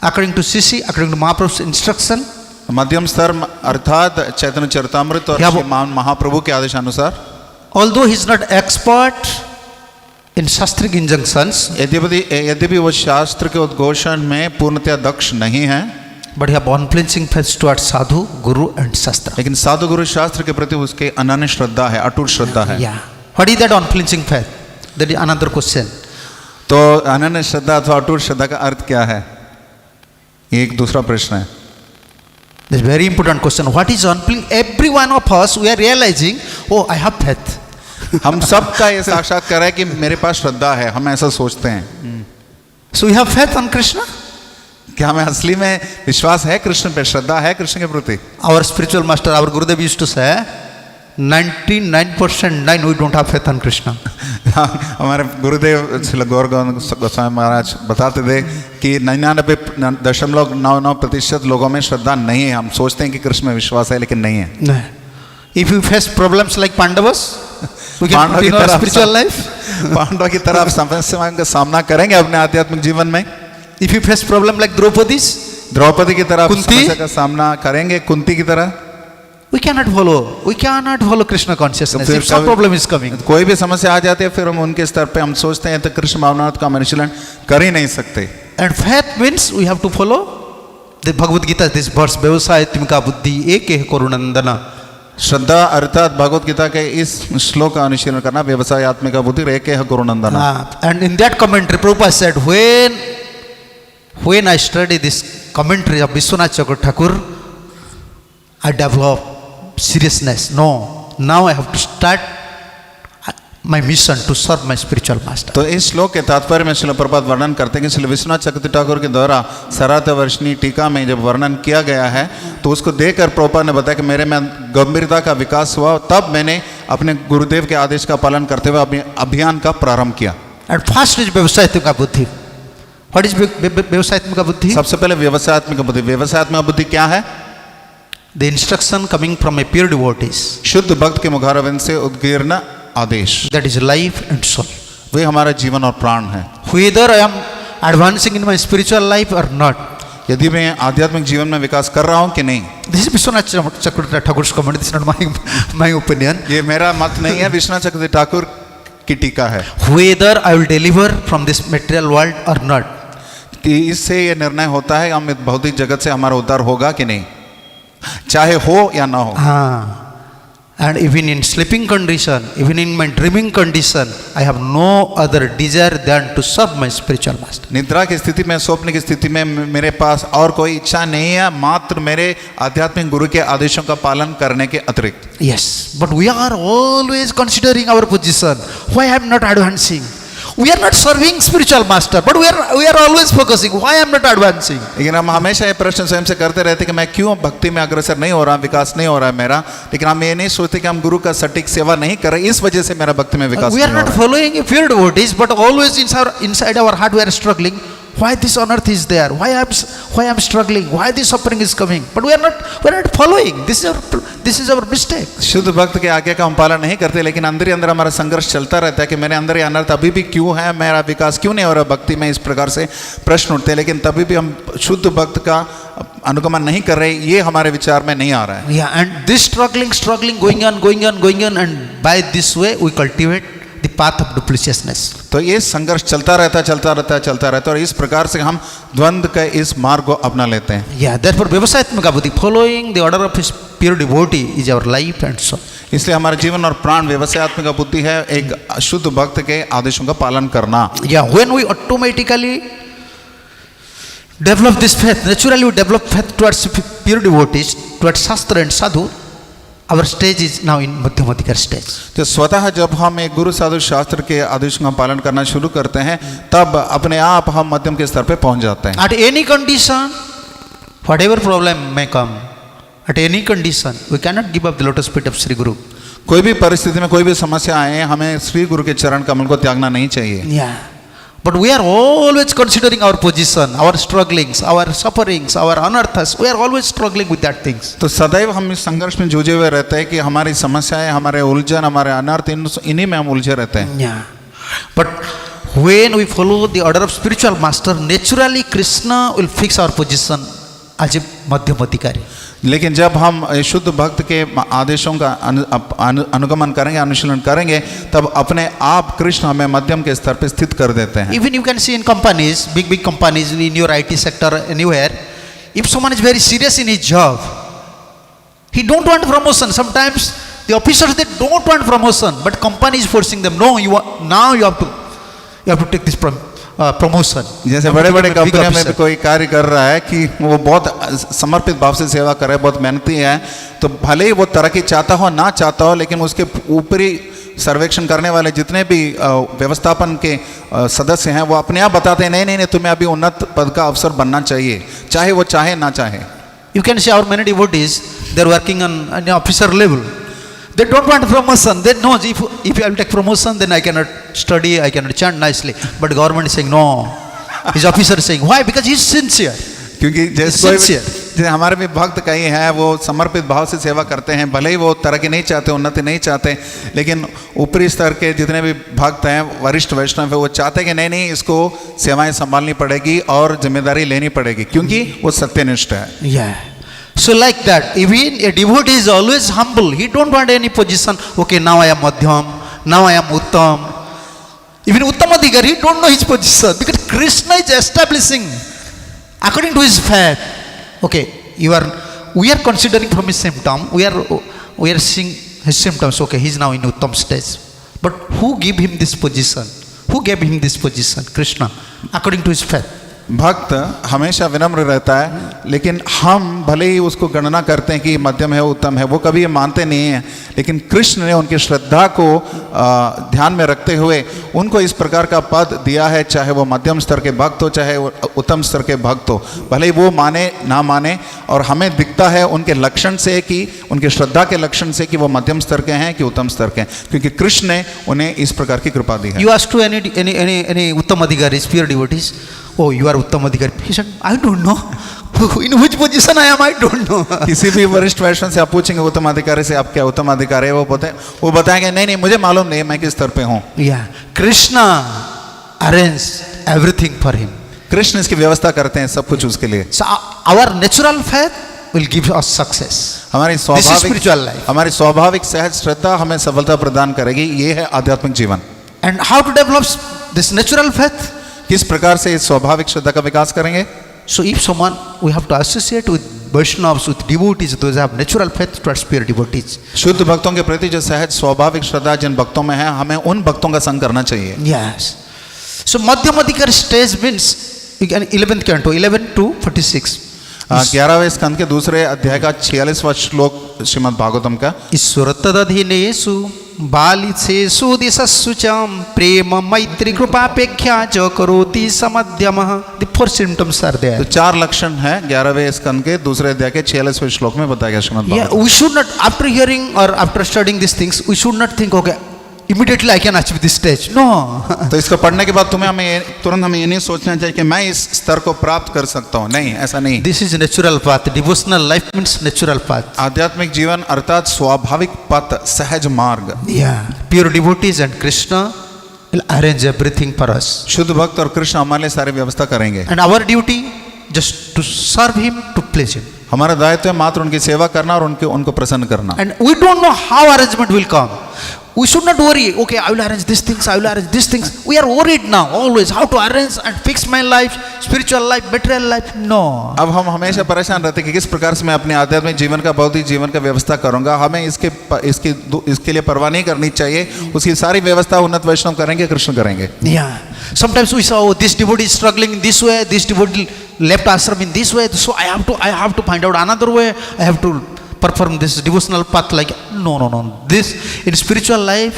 according to CC, according to Mahaprabhu's instruction. मध्यम स्तर अर्थात चैतन्य चरितामृत और श्रीमान महाप्रभु के आदेशानुसार. Although he is not expert in शास्त्रिक injunctions, यद्यपि वो शास्त्र के उद्घोषण में पूर्णतया दक्ष नहीं है, but he have unflinching faith towards sadhu, guru and shastra. लेकिन साधु गुरु शास्त्र के प्रति उसके अनन्य श्रद्धा है, अटूट श्रद्धा है. Yeah. What is that unflinching faith? That is another question. तो अनन्य श्रद्धा अथवा अटूट श्रद्धा का अर्थ क्या है? एक दूसरा प्रश्न है. This is very important question. What is unflinching? Every one of us, we are realizing, oh, I have faith. हम सब का ये साक्षात्कार है कि मेरे पास श्रद्धा है, हम ऐसा सोचते हैं. So we have faith on Krishna. क्या हमें असली में विश्वास है कृष्ण पे, श्रद्धा है कृष्ण के प्रति? Our spiritual master, our Gurudev used to say, 99% we don't have faith on Krishna. हमारे गुरुदेव श्री गौर गोस्वामी महाराज बताते थे कि 99.99% लोगों में श्रद्धा नहीं है. हम सोचते हैं कि कृष्ण में विश्वास है लेकिन नहीं है. If you face problems like Pandavas, we can continue our spiritual life. Pandav की तरह आप समस्या का सामना करेंगे अपने आध्यात्मिक जीवन में. If you face problem like Draupadi's, Draupadi की तरह कुंती, समस्या का सामना करेंगे, कुंती की तरह. we cannot follow Krishna consciousness. If some problem is coming, कोई भी समस्या आ जाती है फिर हम उनके स्तर पे हम सोचते हैं तो कृष्ण भावनात्मक का अनुशीलन कर ही नहीं सकते. and faith means we have to follow the Bhagavad Gita, this verse, व्यवसायत्मिका बुद्धि एक है करुणंदना. श्रद्धा अर्थात भगवत गीता के इस श्लोक का अनुशीलन करना, व्यवसायत्मिका बुद्धि एक है गुरुनंदना. And in that commentary, Prabhupada said, when I study this commentary of Vishwanath Chakravarti Thakur, I develop seriousness. No, now I have to start my mission to serve my spiritual master. तो इस श्लोक के तात्पर्य में श्रील प्रभुपाद वर्णन करते हैं कि श्री विश्वनाथ चक्रवर्ती ठाकुर के द्वारा सराहत वर्षनी टीका में जब वर्णन किया गया है तो उसको देखकर प्रभुपाद ने बताया कि मेरे में गंभीरता का विकास हुआ, तब मैंने अपने गुरुदेव के आदेश का पालन करते हुए अपने अभियान का प्रारंभ किया. And first is व्यवसायत्मिका बुद्धि. What is व्यवसायत्मिका बुद्धि? सबसे पहले व्यवसायत्मिका बुद्धि. व्यवसायत्मिका बुद्धि क्या है? The instruction coming from a pure devotees. शुद्ध भक्त के मुखारविंद से उद्गीर्ण आदेश. That is life and soul. वे हमारा जीवन और प्राण है. Whether I am advancing in my spiritual life or not, यदि मैं आध्यात्मिक जीवन में विकास कर रहा हूं कि नहीं. this is Vishwanath Chakravarti Thakur's comment. This is not my opinion. ये मेरा मत नहीं है, विश्वनाथ चक्रवर्ती ठाकुर की टीका है. Whether I will deliver from this material world or not. कि इससे ये निर्णय होता है हम भौतिक जगत से हमारा उद्धार होगा कि नहीं. चाहे हो या ना हो। And even in sleeping condition, even in my dreaming condition, I have no other desire than to serve my spiritual master. निद्रा की स्थिति में, स्वप्न की स्थिति में मेरे पास और कोई इच्छा नहीं है मात्र मेरे आध्यात्मिक गुरु के आदेशों का पालन करने के अतिरिक्त। Yes, but we are always considering our position. Why I am not advancing? We are not serving spiritual master, but we are always focusing. Why I am not advancing? लेकिन हम हमेशा ये प्रश्न स्वयं से करते रहते कि मैं क्यों भक्ति में अग्रसर नहीं हो रहा, विकास नहीं हो रहा है मेरा। लेकिन हम ये नहीं सोचते कि हम गुरु का सटीक सेवा नहीं कर रहे, इस वजह से मेरा भक्ति में विकास We नहीं are हो not रहा है। following a pure devotees, but always inside our heart we are struggling. Why this unearth is there? Why I am struggling? Why this suffering is coming? But we are not following. This is our mistake. शुद्ध भक्त के आज्ञा का हम पालन नहीं करते, लेकिन अंदर ही अंदर हमारा संघर्ष चलता रहता है कि मेरे अंदर ये अनर्थ अभी भी क्यों है, मेरा विकास क्यों नहीं हो रहा भक्ति में। इस प्रकार से प्रश्न उठते हैं, लेकिन तभी भी हम शुद्ध भक्त का अनुगमन नहीं कर रहे, ये हमारे विचार में नहीं आ रहा है। Yeah, and this struggling going on, and by this way we cultivate the path of duplicitousness. तो ये संघर्ष चलता रहता है और इस प्रकार से हम द्वंद्व के इस मार्ग को अपना लेते हैं। Yeah, therefore Vyavasayatmika buddhi, following the order of his pure devotee is our life and soul. इसलिए हमारे जीवन और प्राण व्यवसायत्मक बुद्धि है, एक शुद्ध भक्त के आदेशों का पालन करना। Yeah, when we automatically develop this faith, naturally we develop faith towards pure devotees, towards Shastra and Sadhu. Our stage is now in Madhyamadikar stage. तो स्वतः जब हम एक गुरु साधु शास्त्र के आदेशों का पालन करना शुरू करते हैं, तब अपने आप हम मध्यम के स्तर पे पहुंच जाते हैं। At any condition, whatever problem may come, at any condition, we cannot give up the lotus feet of Sri Guru. कोई भी परिस्थिति में कोई भी समस्या आए, हमें श्री गुरु के चरण कमल को त्यागना नहीं चाहिए। Yeah. But we are always considering our position, our strugglings, our sufferings, our anarthas. We are always struggling with that things. तो सदैव हम इस संघर्ष में जूझे हुए रहते हैं कि हमारी समस्याएं, हमारे उलझन, हमारे अनर्थ, इन्हीं में हम उलझे रहते हैं। Yeah. But when we follow the order of spiritual master, naturally Krishna will fix our position as a Madhyamadikari. लेकिन जब हम शुद्ध भक्त के आदेशों का अनुगमन करेंगे, अनुशीलन करेंगे, तब अपने आप कृष्ण हमें मध्यम के स्तर पर स्थित कर देते हैं। Even you can see in companies, big companies, in your IT sector, anywhere, if someone is very serious in his job, he don't want promotion. Sometimes the officers, they don't want promotion, but company is forcing them. No, you have to take this promotion. जैसे बड़े बड़े कंपनियों में भी कोई कार्य कर रहा है कि वो बहुत समर्पित भाव से सेवा कर रहा है, बहुत मेहनती है, तो भले ही वो तरक्की चाहता हो ना चाहता हो, लेकिन उसके ऊपरी सर्वेक्षण करने वाले जितने भी व्यवस्थापन के सदस्य हैं, वो अपने आप बताते हैं नहीं, तुम्हें अभी उन्नत पद का अवसर बनना चाहिए, चाहे वो चाहे ना चाहे। You can see our many devotees, they are working on an officer level. They don't want promotion. They know if I will take promotion, then I cannot study, I cannot chant nicely. But government is saying no. His officer is saying why? Because he is sincere. क्योंकि जैसे हमारे भी भक्त कई हैं, वो समर्पित भाव से सेवा करते हैं, भले ही वो तरक्की नहीं चाहते, उन्नति नहीं चाहते, लेकिन ऊपरी स्तर के जितने भी भक्त हैं, वरिष्ठ वैष्णव है, वो चाहते हैं कि नहीं इसको सेवाएं संभालनी पड़ेगी और जिम्मेदारी लेनी पड़ेगी, क्योंकि वो सत्यनिष्ठ है। Yeah. So like that, even a devotee is always humble. He don't want any position. Okay, now I am Madhyam, now I am Uttam. Even Uttamadhikari, he don't know his position because Krishna is establishing according to his faith. Okay, we are considering from his symptom. We are seeing his symptoms. Okay, he is now in Uttam stage. But who gave him this position? Who gave him this position? Krishna, according to his faith. भक्त हमेशा विनम्र रहता है, लेकिन हम भले ही उसको गणना करते हैं कि मध्यम है, उत्तम है, वो कभी ये मानते नहीं हैं, लेकिन कृष्ण ने उनकी श्रद्धा को ध्यान में रखते हुए उनको इस प्रकार का पद दिया है, चाहे वो मध्यम स्तर के भक्त हो, चाहे वो उत्तम स्तर के भक्त हो, भले ही वो माने ना माने। और हमें दिखता है उनके लक्षण से, कि उनके श्रद्धा के लक्षण से, कि वो मध्यम स्तर के हैं कि उत्तम स्तर के हैं, क्योंकि कृष्ण ने उन्हें इस प्रकार की कृपा दी है। You ask to any Uttamadhikaris, pure devotees, oh, you are Uttamadhikari. He said, I don't know. In which position I am, I don't know. किसी भी वरिष्ठ वैष्णव से आप पूछेंगे उत्तमाधिकारी से आप क्या उत्तमाधिकारी है, वो बताएंगे नहीं, मुझे मालूम नहीं मैं किस स्तर पे हूँ। Yeah, Krishna arranged everything for him. Krishna इसकी व्यवस्था करते हैं सब कुछ उसके लिए। So our natural faith will give us success. हमारी स्वाभाविक सहज श्रद्धा हमें सफलता प्रदान करेगी। ये है आध्यात्मिक जीवन। And how to develop this natural faith? किस प्रकार से इस स्वाभाविक श्रद्धा का विकास करेंगे? So if someone, we have to associate with Vaishnavas, with devotees, those have natural faith towards pure devotees. शुद्ध भक्तों के प्रति जो सहज स्वाभाविक श्रद्धा जिन भक्तों में है, हमें उन भक्तों का संग करना चाहिए. Yes. So Madhyamadikar stage means, you can 11th canto, 11 to 46. 11वें स्कंद के दूसरे अध्याय का 46वां श्लोक श्रीमद् भागवतम का. ईश्वर तदधीनेषु बालिसेषु दिशस्सु च प्रेम मैत्री कृपापेक्षा च करोति समध्यमः. The four symptoms are there. तो 4 लक्षण है 11वें स्कंद के दूसरे अध्याय के 46वें श्लोक में बताया गया Shrimad Yeah, Bhagavatam. we should not, after hearing or after studying these things, we should not think, okay, immediately I can achieve this stage. No. तो इसको पढ़ने के बाद तुरंत हमें ये नहीं सोचना चाहिए कि मैं इस स्तर को प्राप्त कर सकता हूँ. नहीं, ऐसा नहीं. This is natural path. Devotional life means natural path. आध्यात्मिक जीवन अर्थात स्वाभाविक पथ, सहज मार्ग. Yeah. Pure devotees and Krishna will arrange everything for us. शुद्ध भक्त और कृष्ण हमारे लिए सारी व्यवस्था करेंगे. And our duty just to serve him, to please him. हमारा दायित्व है मात्र उनकी सेवा करना और उनको प्रसन्न करना. And we don't know how arrangement will come. We should not worry, okay, I will arrange these things, I will arrange these things. We are worried now, always, how to arrange and fix my life, spiritual life, material life. No. अब हम हमेशा परेशान रहते हैं कि किस प्रकार से मैं अपने आध्यात्मिक जीवन का, भौतिक जीवन का व्यवस्था करूंगा. हमें इसके लिए परवाह नहीं करनी चाहिए. उसकी सारी व्यवस्था उन्नत वैष्णव करेंगे, कृष्ण करेंगे. Yeah. Sometimes we saw, oh, this devotee is struggling in this way, this devotee left ashram in this way, so I have to find out another way. I have to perform this devotional path like, no. This, in spiritual life,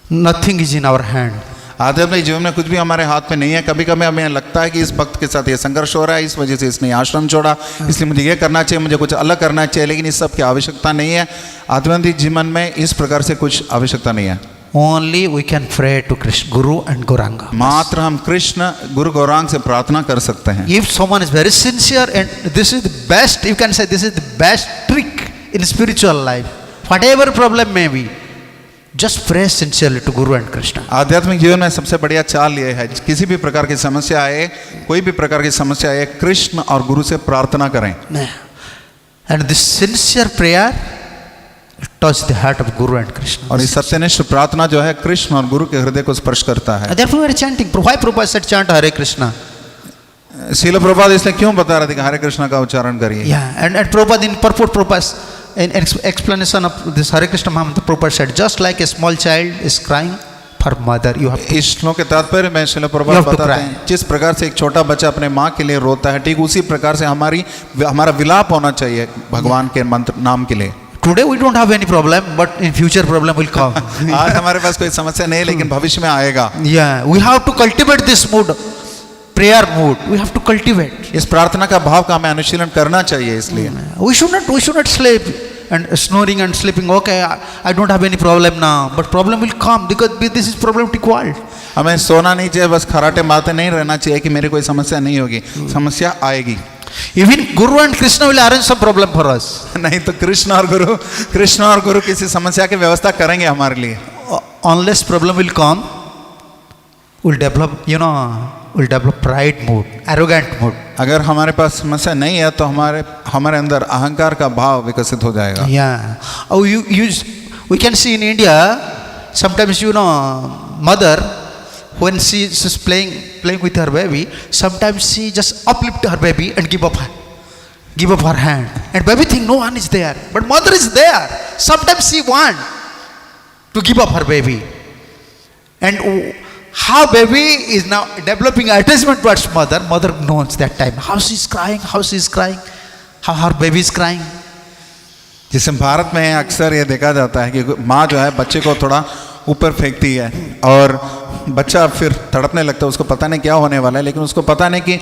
nothing is in our hand. आध्यात्मिक जीवन में कुछ भी हमारे हाथ में नहीं है. कभी कभी हमें लगता है कि इस भक्त के साथ ये संघर्ष हो रहा है, इस वजह से इसने आश्रम छोड़ा, इसलिए मुझे ये करना चाहिए, मुझे कुछ अलग करना चाहिए. लेकिन इस सब की आवश्यकता नहीं है. आध्यात्मिक जीवन में इस प्रकार से कुछ आवश्यकता नहीं है. Only we can pray to Krishna, Guru and Gauranga. मात्र हम कृष्ण गुरु गौरांग से प्रार्थना कर सकते हैं. If someone is very sincere, and this is the best, you can say this is the best trick in spiritual life. Whatever problem may be, just pray sincerely to Guru and Krishna. आध्यात्मिक जीवन में सबसे बढ़िया चाल ये है, किसी भी प्रकार की समस्या आए, कोई भी प्रकार की समस्या आए, कृष्ण और गुरु से प्रार्थना करें. And this sincere prayer touch the heart of Guru and Krishna. और इस सत्यनिष्ठ प्रार्थना जो है कृष्ण और गुरु के हृदय को स्पर्श करता है. Therefore we are chanting. Why Prabhupada said chant Hare Krishna? शील प्रभुपाद इसलिए क्यों बता रहे थे कि हरे कृष्ण का उच्चारण करिए. Yeah, and Prabhupada in purport, Prabhupada in explanation of this Hare Krishna Mahamantra, Prabhupada said, just like a small child is crying for mother, you have to. इस श्लोक के तात्पर्य में शील प्रभुपाद बताते हैं, जिस प्रकार से एक छोटा बच्चा अपने माँ के लिए रोता है, ठीक उसी प्रकार से हमारा विलाप होना चाहिए भगवान के मंत्र नाम के लिए. Today we don't have any problem, but in future problem will come. आज हमारे पास कोई समस्या नहीं, लेकिन भविष्य में आएगा. Yeah, we have to cultivate this mood, prayer mood. We have to cultivate. इस प्रार्थना का भाव का हमें अनुशीलन करना चाहिए. इसलिए We should not sleep and snoring and sleeping. Okay, I don't have any problem now, but problem will come because this is problematic world. हमें सोना नहीं चाहिए, बस खराटे मारते नहीं रहना चाहिए कि मेरी कोई समस्या नहीं होगी. समस्या आएगी. Even Guru and Krishna will arrange some problem for us. नहीं तो कृष्ण और गुरु किसी समस्या की व्यवस्था करेंगे हमारे लिए. Unless problem will come, we'll develop pride mood, arrogant mood. अगर हमारे पास समस्या नहीं है तो हमारे अंदर अहंकार का भाव विकसित हो जाएगा. Yeah. Oh, we can see in India, sometimes mother, when she is playing with her baby, sometimes she just uplift her baby and give up her hand, and baby think no one is there, but mother is there. Sometimes she want to give up her baby, and how baby is now developing attachment towards mother knows that time how she is crying, how her baby is crying. जिसमें भारत में अक्सर ये देखा जाता है कि माँ जो है बच्चे को थोड़ा ऊपर फेंकती है और बच्चा फिर तड़पने लगता है. उसको पता नहीं क्या होने वाला है, लेकिन उसको पता नहीं कि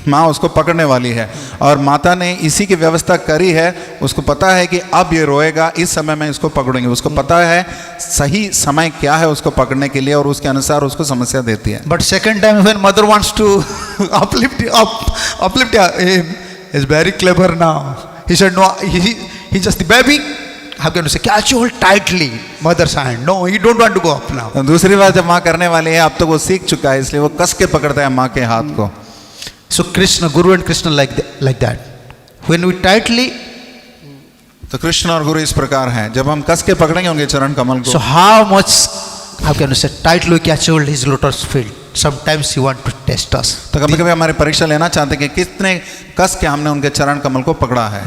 माँ उसको पकड़ने वाली है, और माता ने इसी की व्यवस्था करी है. उसको पता है कि अब ये रोएगा, इस समय में इसको पकड़ूंगी. उसको पता है सही समय क्या है उसको पकड़ने के लिए, और उसके अनुसार उसको समस्या देती है. But second time when mother wants to uplift him, is very clever now. He said no, he just the baby. How can you say catch hold tightly mother's hand? No, he don't want to go up now. दूसरी बात जब माँ करने वाली है, अब तो वो सीख चुका है, इसलिए वो कस के पकड़ता है माँ के हाथ को. So Krishna, Guru and Krishna like that. When we tightly, तो कृष्ण और गुरु इस प्रकार हैं, जब हम कस के पकड़ेंगे उनके चरण कमल को. so how can you say tightly catch hold his lotus feet? Sometimes He want to test us. तो कभी कभी हमारी परीक्षा लेना चाहते हैं कि कितने कस के हमने उनके चरण कमल को पकड़ा है।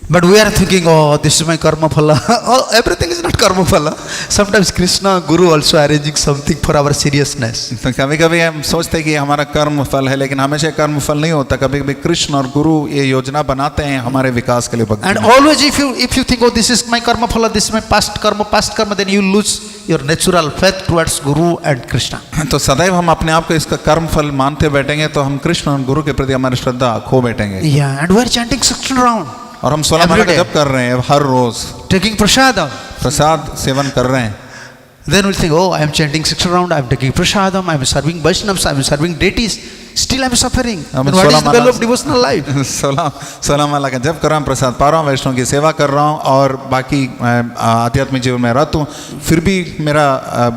But we are thinking, oh, this is my karma phala. Oh, everything is not karma phala. Sometimes Krishna, Guru also arranging something for our seriousness. तो कभी कभी हम सोचते हैं कि हमारा कर्म फल है, लेकिन हमेशा कर्म फल नहीं होता। कभी कभी कृष्ण और गुरु ये योजना बनाते हैं हमारे विकास के लिए भक्ति And में। always if you think, oh, this is my karma phala, this is my past karma, then you lose your natural faith towards Guru and Krishna. तो सदैव हम अपने आप को इसका कर्म फल मानते बैठेंगे तो हम कृष्ण और गुरु के प्रति हमारी श्रद्धा खो बैठेंगे। Yeah, and we are chanting 16 round, और हम 16 माला का Every day. जप कर रहे हैं हर रोज, taking prasadam. प्रसाद सेवन कर रहे हैं। Then we'll think, oh, I am chanting 16 round, I am taking prasadam, I am serving Vaishnavas, I am serving deities. Still I am suffering. हम Then what 16 is the value of devotional life? 16 माला का जप कर रहा हूँ, प्रसाद पा रहा हूँ, वैष्णव की सेवा कर रहा हूँ और बाकी आध्यात्मिक जीवन में रत हूँ, फिर भी मेरा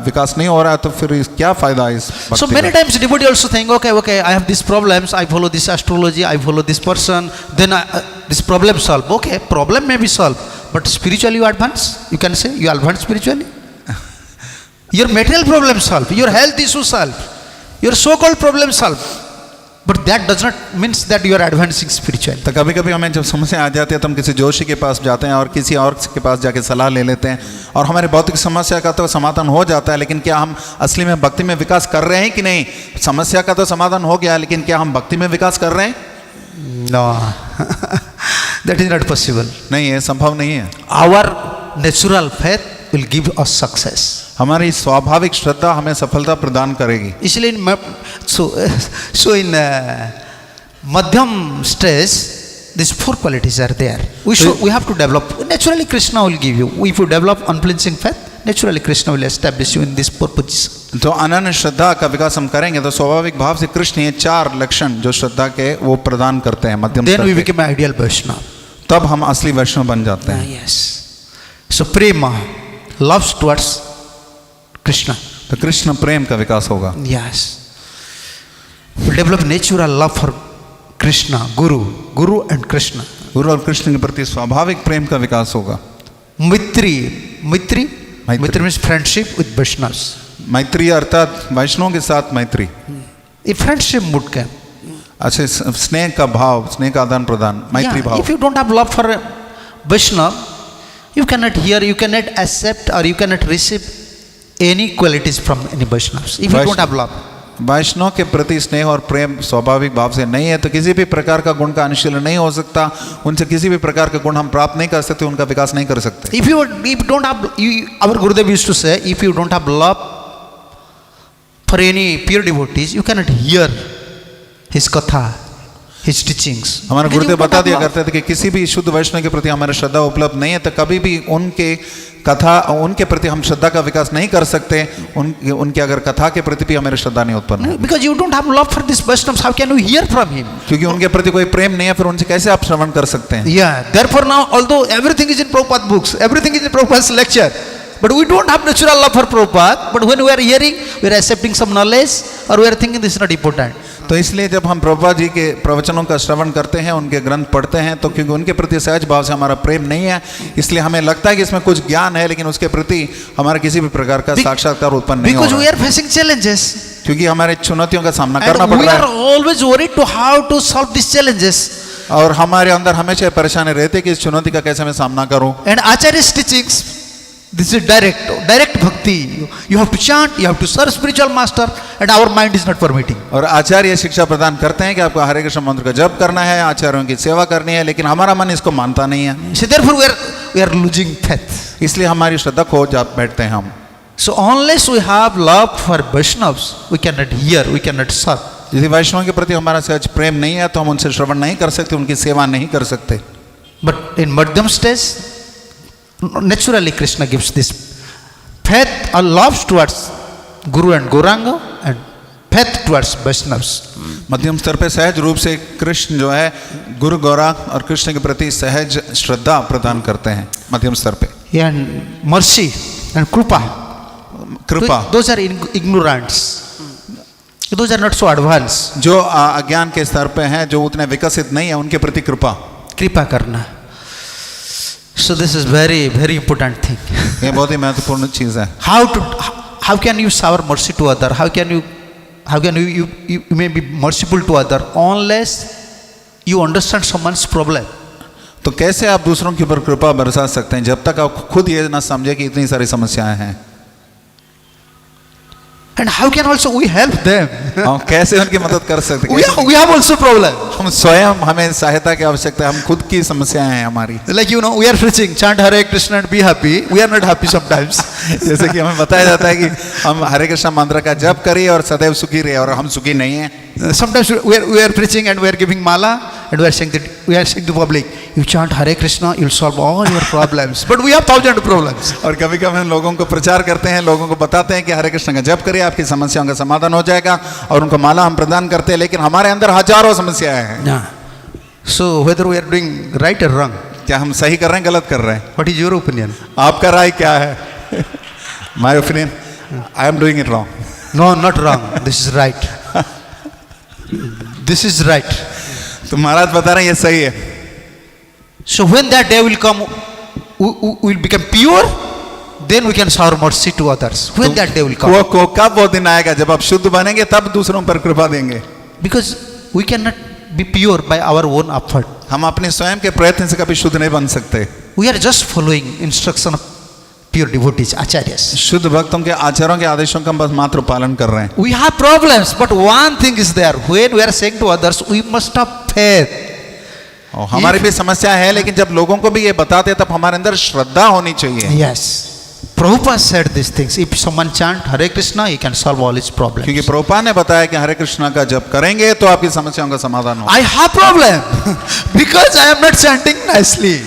विकास नहीं हो रहा है, तो फिर क्या फायदा इस So भक्ति many का? times devotee also think, okay, I have these problems, I follow this astrology, I follow this person, then this problem solved. Okay, problem may be solved, but spiritually you advance. You can say you advance spiritually. Your material problem solved, your health issue solved, your so-called problem solved. But that does not means that you are advancing spiritually. तो कभी कभी हमें जब समस्या आ जाती है तो हम किसी जोशी के पास जाते हैं और किसी और के पास जाके सलाह ले लेते हैं और हमारी भौतिक समस्या का तो समाधान हो जाता है, लेकिन क्या हम असली में भक्ति में विकास कर रहे हैं कि नहीं? समस्या का तो समाधान हो गया, लेकिन क्या हम भक्ति में विकास कर रहे हैं? No, that is not possible. नहीं, ये संभव नहीं है। Our natural faith will give us success. हमारी स्वाभाविक श्रद्धा हमें सफलता प्रदान करेगी। इसलिए in madhyam stage, these four qualities are there. We have to develop. Naturally, Krishna will give you. If you develop unflinching faith, naturally Krishna will establish you in this four position. तो अनन्य श्रद्धा का विकास हम करेंगे तो स्वाभाविक भाव से कृष्ण ये 4 लक्षण जो श्रद्धा के वो प्रदान करते हैं मध्यम Then we स्तर के। become ideal Vaishnava. तब हम असली वैष्णव बन जाते हैं। Yes. So prema, loves towards Krishna. तो कृष्ण प्रेम का विकास होगा। Yes. We develop natural love for Krishna, Guru and Krishna. गुरु और कृष्ण के प्रति स्वाभाविक प्रेम का विकास होगा। Maitri means friendship with Vaishnavas. मैत्री अर्थात वैष्णव के साथ मैत्री। A friendship mood came. अच्छे स्नेह का भाव, स्नेह का आदान प्रदान, मैत्री Yeah, भाव। if you don't have love for Vaishnava, you cannot hear, you cannot accept or you cannot receive any qualities from any Vaishnavas. If you don't have love. वैष्णव के प्रति स्नेह और प्रेम स्वाभाविक भाव से नहीं है तो किसी भी प्रकार का गुण का अनुशीलन नहीं हो सकता, उनसे किसी भी प्रकार का गुण हम प्राप्त नहीं कर सकते, उनका विकास नहीं कर सकते। If you don't have, our Gurudev used to say, if you don't have love for any pure devotees, you cannot hear his katha, his teachings. हमारे Because गुरुदेव you don't बता have दिया love. करते थे कि किसी भी शुद्ध वैष्णव के प्रति हमारी श्रद्धा उपलब्ध नहीं है तो कभी भी उनके कथा, उनके प्रति हम श्रद्धा का विकास नहीं कर सकते। उनके अगर कथा के प्रति भी हमारी श्रद्धा नहीं उत्पन्न है, Because you don't have love for this Vaishnavas, how can you hear from him? क्योंकि उनके प्रति कोई प्रेम नहीं है, फिर उनसे कैसे आप श्रवण कर सकते हैं? Yeah, therefore now, although everything is in Prabhupada books, everything is in Prabhupada's lecture, but we don't have natural love for Prabhupada, but when we are hearing, we are accepting some knowledge, or we are thinking this is not important. तो इसलिए जब हम प्रभुपाद जी के प्रवचनों का श्रवण करते हैं, उनके ग्रंथ पढ़ते हैं, तो क्योंकि उनके प्रति सहज भाव से हमारा प्रेम नहीं है, इसलिए हमें लगता है कि इसमें कुछ ज्ञान है, लेकिन उसके प्रति हमारा किसी भी प्रकार का साक्षात्कार उत्पन्न नहीं हो Because रहा we है, are facing challenges, क्योंकि हमारे चुनौतियों का सामना करना and पड़ we रहा are है always worried to how to solve these challenges. और हमारे अंदर हमेशा परेशानी रहती है कि इस चुनौती का कैसे मैं सामना करूं। And Acharya's teachings, this is direct bhakti. You have to chant, you have to serve spiritual master, and our mind is not permitting. और आचार्य शिक्षा प्रदान करते हैं कि आपको हरे कृष्ण मंत्र का जप करना है, आचार्यों की सेवा करनी है, लेकिन हमारा मन इसको मानता नहीं है, So therefore we are losing faith. इसलिए हमारी श्रद्धा खो जा बैठते हैं हम। So unless we have love for Vaishnavas, we cannot hear, we cannot serve. यदि वैष्णव के प्रति हमारा सहज प्रेम नहीं है तो हम उनसे श्रवण नहीं कर सकते, उनकी सेवा नहीं कर सकते। But in Madhyam stage, naturally Krishna gives this faith or love towards Guru and Gauranga and faith towards Vaishnavas. मध्यम स्तर पे सहज रूप से कृष्ण जो है गुरु गौरांग और कृष्ण के प्रति सहज श्रद्धा प्रदान करते हैं मध्यम स्तर पे। And mercy and Krupa. कृपा, Those are ignorants. Those are not so advanced. जो अज्ञान के स्तर पे हैं, जो उतने विकसित नहीं है, उनके प्रति कृपा। कृपा करना. So this is very important thing. ये बहुत ही महत्वपूर्ण चीज है। how can you shower mercy to other? How can you may be merciful to other unless you understand someone's problem? तो कैसे आप दूसरों के ऊपर कृपा बरसा सकते हैं जब तक आप खुद ये ना समझे कि इतनी सारी समस्याएं हैं? And how can also we help them? हम कैसे उनकी मदद कर सकते हैं? We have also problem. हम स्वयं, हमें सहायता की आवश्यकता है, हम खुद की समस्याएं हैं हमारी. Like we are preaching, chant Hare Krishna and be happy. We are not happy sometimes. जैसे कि हमें बताया जाता है कि हम हरे कृष्ण मंत्र का जप करिए और सदैव सुखी रहिए, और हम सुखी नहीं हैं. Sometimes we are preaching and we are giving mala and we are saying to public, you chant Hare Krishna, you'll solve all your problems. But we have 1,000 problems. और कभी कभी हम लोगों को प्रचार करते हैं, लोगों को बताते हैं कि हरे कृष्ण का जप करिए, आपकी समस्याओं का समाधान हो जाएगा, और उनको माला हम प्रदान करते हैं, लेकिन हमारे अंदर हजारों समस्याएं हैं. Yeah. So whether we are doing right or wrong, क्या हम सही कर रहे हैं, गलत कर रहे हैं? what is your opinion? आपका राय क्या है? My opinion, I am doing it wrong. No, not wrong. This is right. This is right. तो महाराज बता रहे हैं ये सही है. So when that day will come, we will become pure, then we can shower mercy to others. When that day will come. कब वो दिन आएगा जब आप शुद्ध बनेंगे, तब दूसरों पर कृपा देंगे. Because we cannot be pure by our own effort. हम अपने स्वयं के प्रयत्न से कभी शुद्ध नहीं बन सकते. We are just following instruction of pure devotees, acharyas. शुद्ध भक्तों के आचार्यों के आदेशों का बस मात्र पालन कर रहे हैं. We have problems, but one thing is there. When we are saying to others, we must have faith. और हमारी भी समस्या है, लेकिन जब लोगों को भी ये बताते हैं तब हमारे अंदर श्रद्धा होनी चाहिए. Yes. Prabhupada said these things. If someone chant Hare Krishna, he can solve all his problems. क्योंकि प्रभुपाद ने बताया कि हरे कृष्णा का जप करेंगे तो आपकी समस्याओं का समाधान होगा. I have problem because I am not chanting nicely.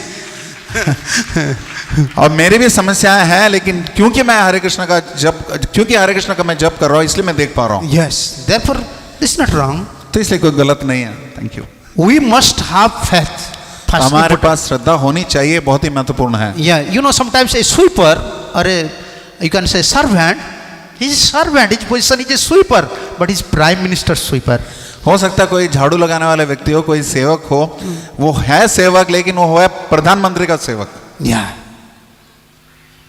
और मेरी भी समस्याएं हैं, लेकिन क्योंकि मैं हरे कृष्ण का मैं जप कर रहा हूँ, इसलिए मैं देख पा रहा हूँ. Yes. Therefore, this is not wrong. तो इसलिए कोई गलत नहीं है. Thank you. We must have faith. First हमारे important. पास श्रद्धा होनी चाहिए, बहुत ही महत्वपूर्ण है. Yeah, you know, sometimes a sweeper or you can say servant, his servant, his position is a sweeper, but he's prime minister sweeper. हो सकता है कोई झाड़ू लगाने वाले व्यक्ति हो, कोई सेवक हो, वो है सेवक, लेकिन वो है प्रधानमंत्री का सेवक. Yeah.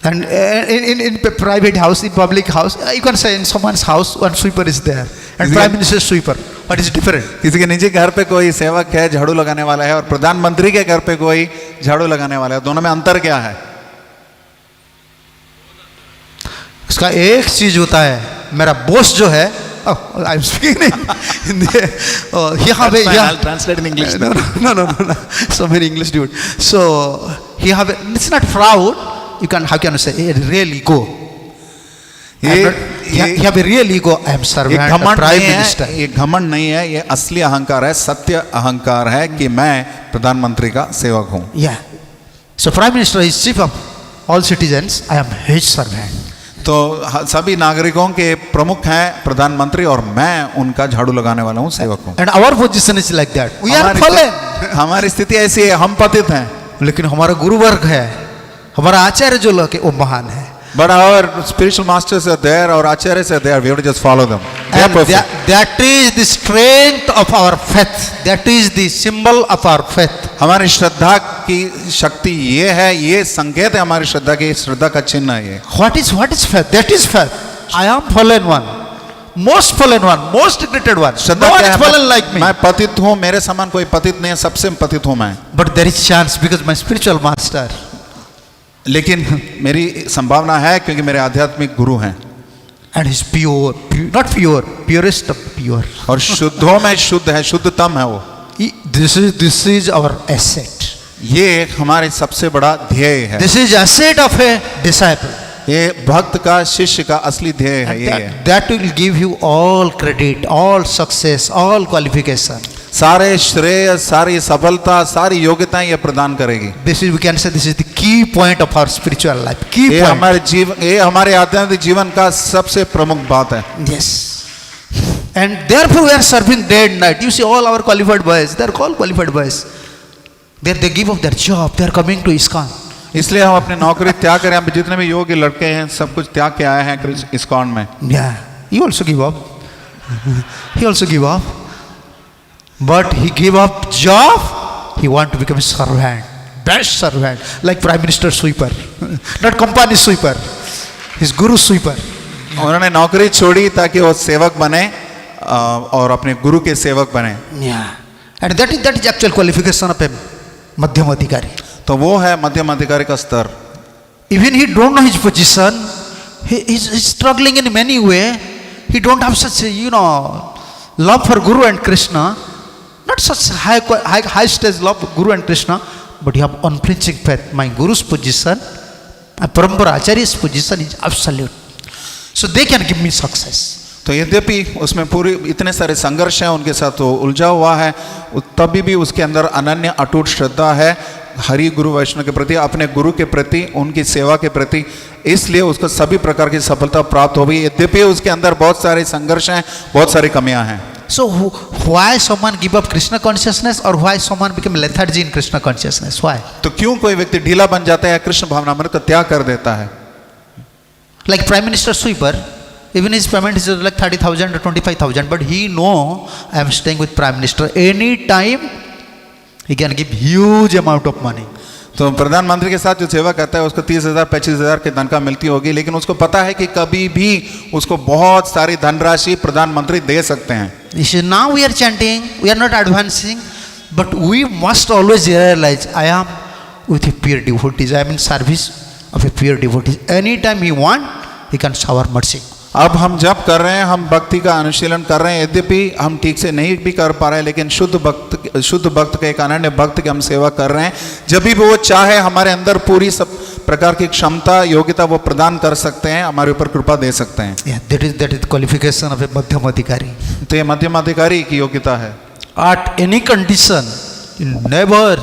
And in private house, in public house, you can say in someone's house, one sweeper is there, and prime minister sweeper. What is different? किसी के निजी घर पे कोई सेवक है, झाड़ू लगाने वाला है, और प्रधानमंत्री के घर पे कोई झाड़ू लगाने वाला है. दोनों में अंतर क्या है? उसका एक चीज होता है, मेरा बॉस जो है, आई एम स्पीकिंग यहाँ पे, I'll translate in English. no. So many English dude. So he have it's not proud. You can, how can you say, a real ego. He have a real ego. I am servant of prime minister. ये घमंड नहीं है, ये असली अहंकार है, सत्य अहंकार है कि मैं प्रधानमंत्री का सेवक हूँ. Yeah. So prime minister is chief of all citizens. I am his servant. तो सभी नागरिकों के प्रमुख हैं प्रधानमंत्री, और मैं उनका झाड़ू लगाने वाला हूँ, सेवक हूँ. And our position is like that. We are fallen. हमारी स्थिति ऐसी है, हम पतित हैं. लेकिन हमारा गुरु वर्ग है, हमारा आचार्य जो लोग है वो महान है. But our spiritual masters are there, our acharyas are there. We have to just follow them. They are And perfect. that is the strength of our faith. That is the symbol of our faith. हमारी श्रद्धा की शक्ति ये है, ये संकेत है हमारी श्रद्धा की, श्रद्धा का चिन्ह है ये. What is faith? That is faith. I am fallen one, most fallen one, most degraded one. Shraddha No one क्या is है? fallen like me. मैं पतित हूँ, मेरे समान कोई पतित नहीं है, सबसे पतित हूँ मैं. But there is chance because my spiritual master. लेकिन मेरी संभावना है क्योंकि मेरे आध्यात्मिक गुरु हैं. And he's pure, not pure, purest of pure. और शुद्धों में शुद्ध है, शुद्धतम है वो. This is our asset. ये हमारे सबसे बड़ा ध्येय है. This is asset of a disciple. ये भक्त का, शिष्य का असली ध्येय है. ये है. That will give you all credit, all success, all qualification. सारे श्रेय, सारी सफलता, सारी योग्यताएं ये प्रदान करेगी. This is, we can say, this is the key point of our spiritual life. Key ये point. हमारे जीवन, ये हमारे आध्यात्मिक जीवन का सबसे प्रमुख बात है. Yes. And therefore we are serving day and night. You see all our qualified boys, they are all qualified boys. They give up their job, they are coming to ISKCON. इसलिए हम अपनी नौकरी त्याग करें. हम जितने भी योग्य लड़के हैं सब कुछ त्याग के आए हैं इस्कॉन में. Yeah, he also give up. He also give up. But he gave up job. He want to become a servant, best servant, like Prime Minister sweeper, not company sweeper. His guru sweeper. उन्होंने नौकरी छोड़ी ताकि वो सेवक बने और अपने गुरु के सेवक बने. And that is actual qualification of a madhyam adhikari. तो वो है मध्यम अधिकारी का स्तर. Even he don't know his position, he is struggling in many way. He don't have such love for Guru and Krishna, not such high stage love for Guru and Krishna, but you have unflinching faith. My Guru's position, my Parampara Acharya's position is absolute. So they can give me success. तो यद्यपि उसमें पूरी इतने सारे संघर्ष हैं उनके साथ वो उलझा हुआ है, तभी भी उसके अंदर अनन्य अटूट श्रद्धा है हरि गुरु वैष्णव के प्रति, अपने गुरु के प्रति, उनकी सेवा के प्रति, इसलिए उसको सभी प्रकार की सफलता प्राप्त हो गई. यद्यपि उसके अंदर बहुत सारे संघर्ष हैं, बहुत सारी कमियां हैं. So why someone give up Krishna consciousness or why someone become lethargy in Krishna consciousness? Why? तो क्यों कोई व्यक्ति ढीला बन जाता है या कृष्ण भावनामृत का त्याग कर देता है? Like Prime Minister Sweeper, even his payment is like 30,000 or 25,000, but he know I am staying with Prime Minister. Any time he can give huge amount of money. तो प्रधानमंत्री के साथ जो सेवा करता है उसको 30,000 25,000 की तनख्वाह मिलती होगी, लेकिन उसको पता है कि कभी भी उसको बहुत सारी धनराशि प्रधानमंत्री दे सकते हैं. You see, now we are chanting, we are not advancing, but we must always realize I am with a pure devotees. I am in service of a pure devotees. Anytime he want, he can shower mercy. अब हम जब कर रहे हैं, हम भक्ति का अनुशीलन कर रहे हैं, यद्यपि हम ठीक से नहीं भी कर पा रहे हैं, लेकिन शुद्ध भक्त के एक अनन्य भक्त की हम सेवा कर रहे हैं. जब भी वो चाहे हमारे अंदर पूरी सब प्रकार की क्षमता योग्यता वो प्रदान कर सकते हैं, हमारे ऊपर कृपा दे सकते हैं. Yeah, that is qualification of a madhyam adhikari. तो ये मध्यम अधिकारी की योग्यता है. At any condition, you never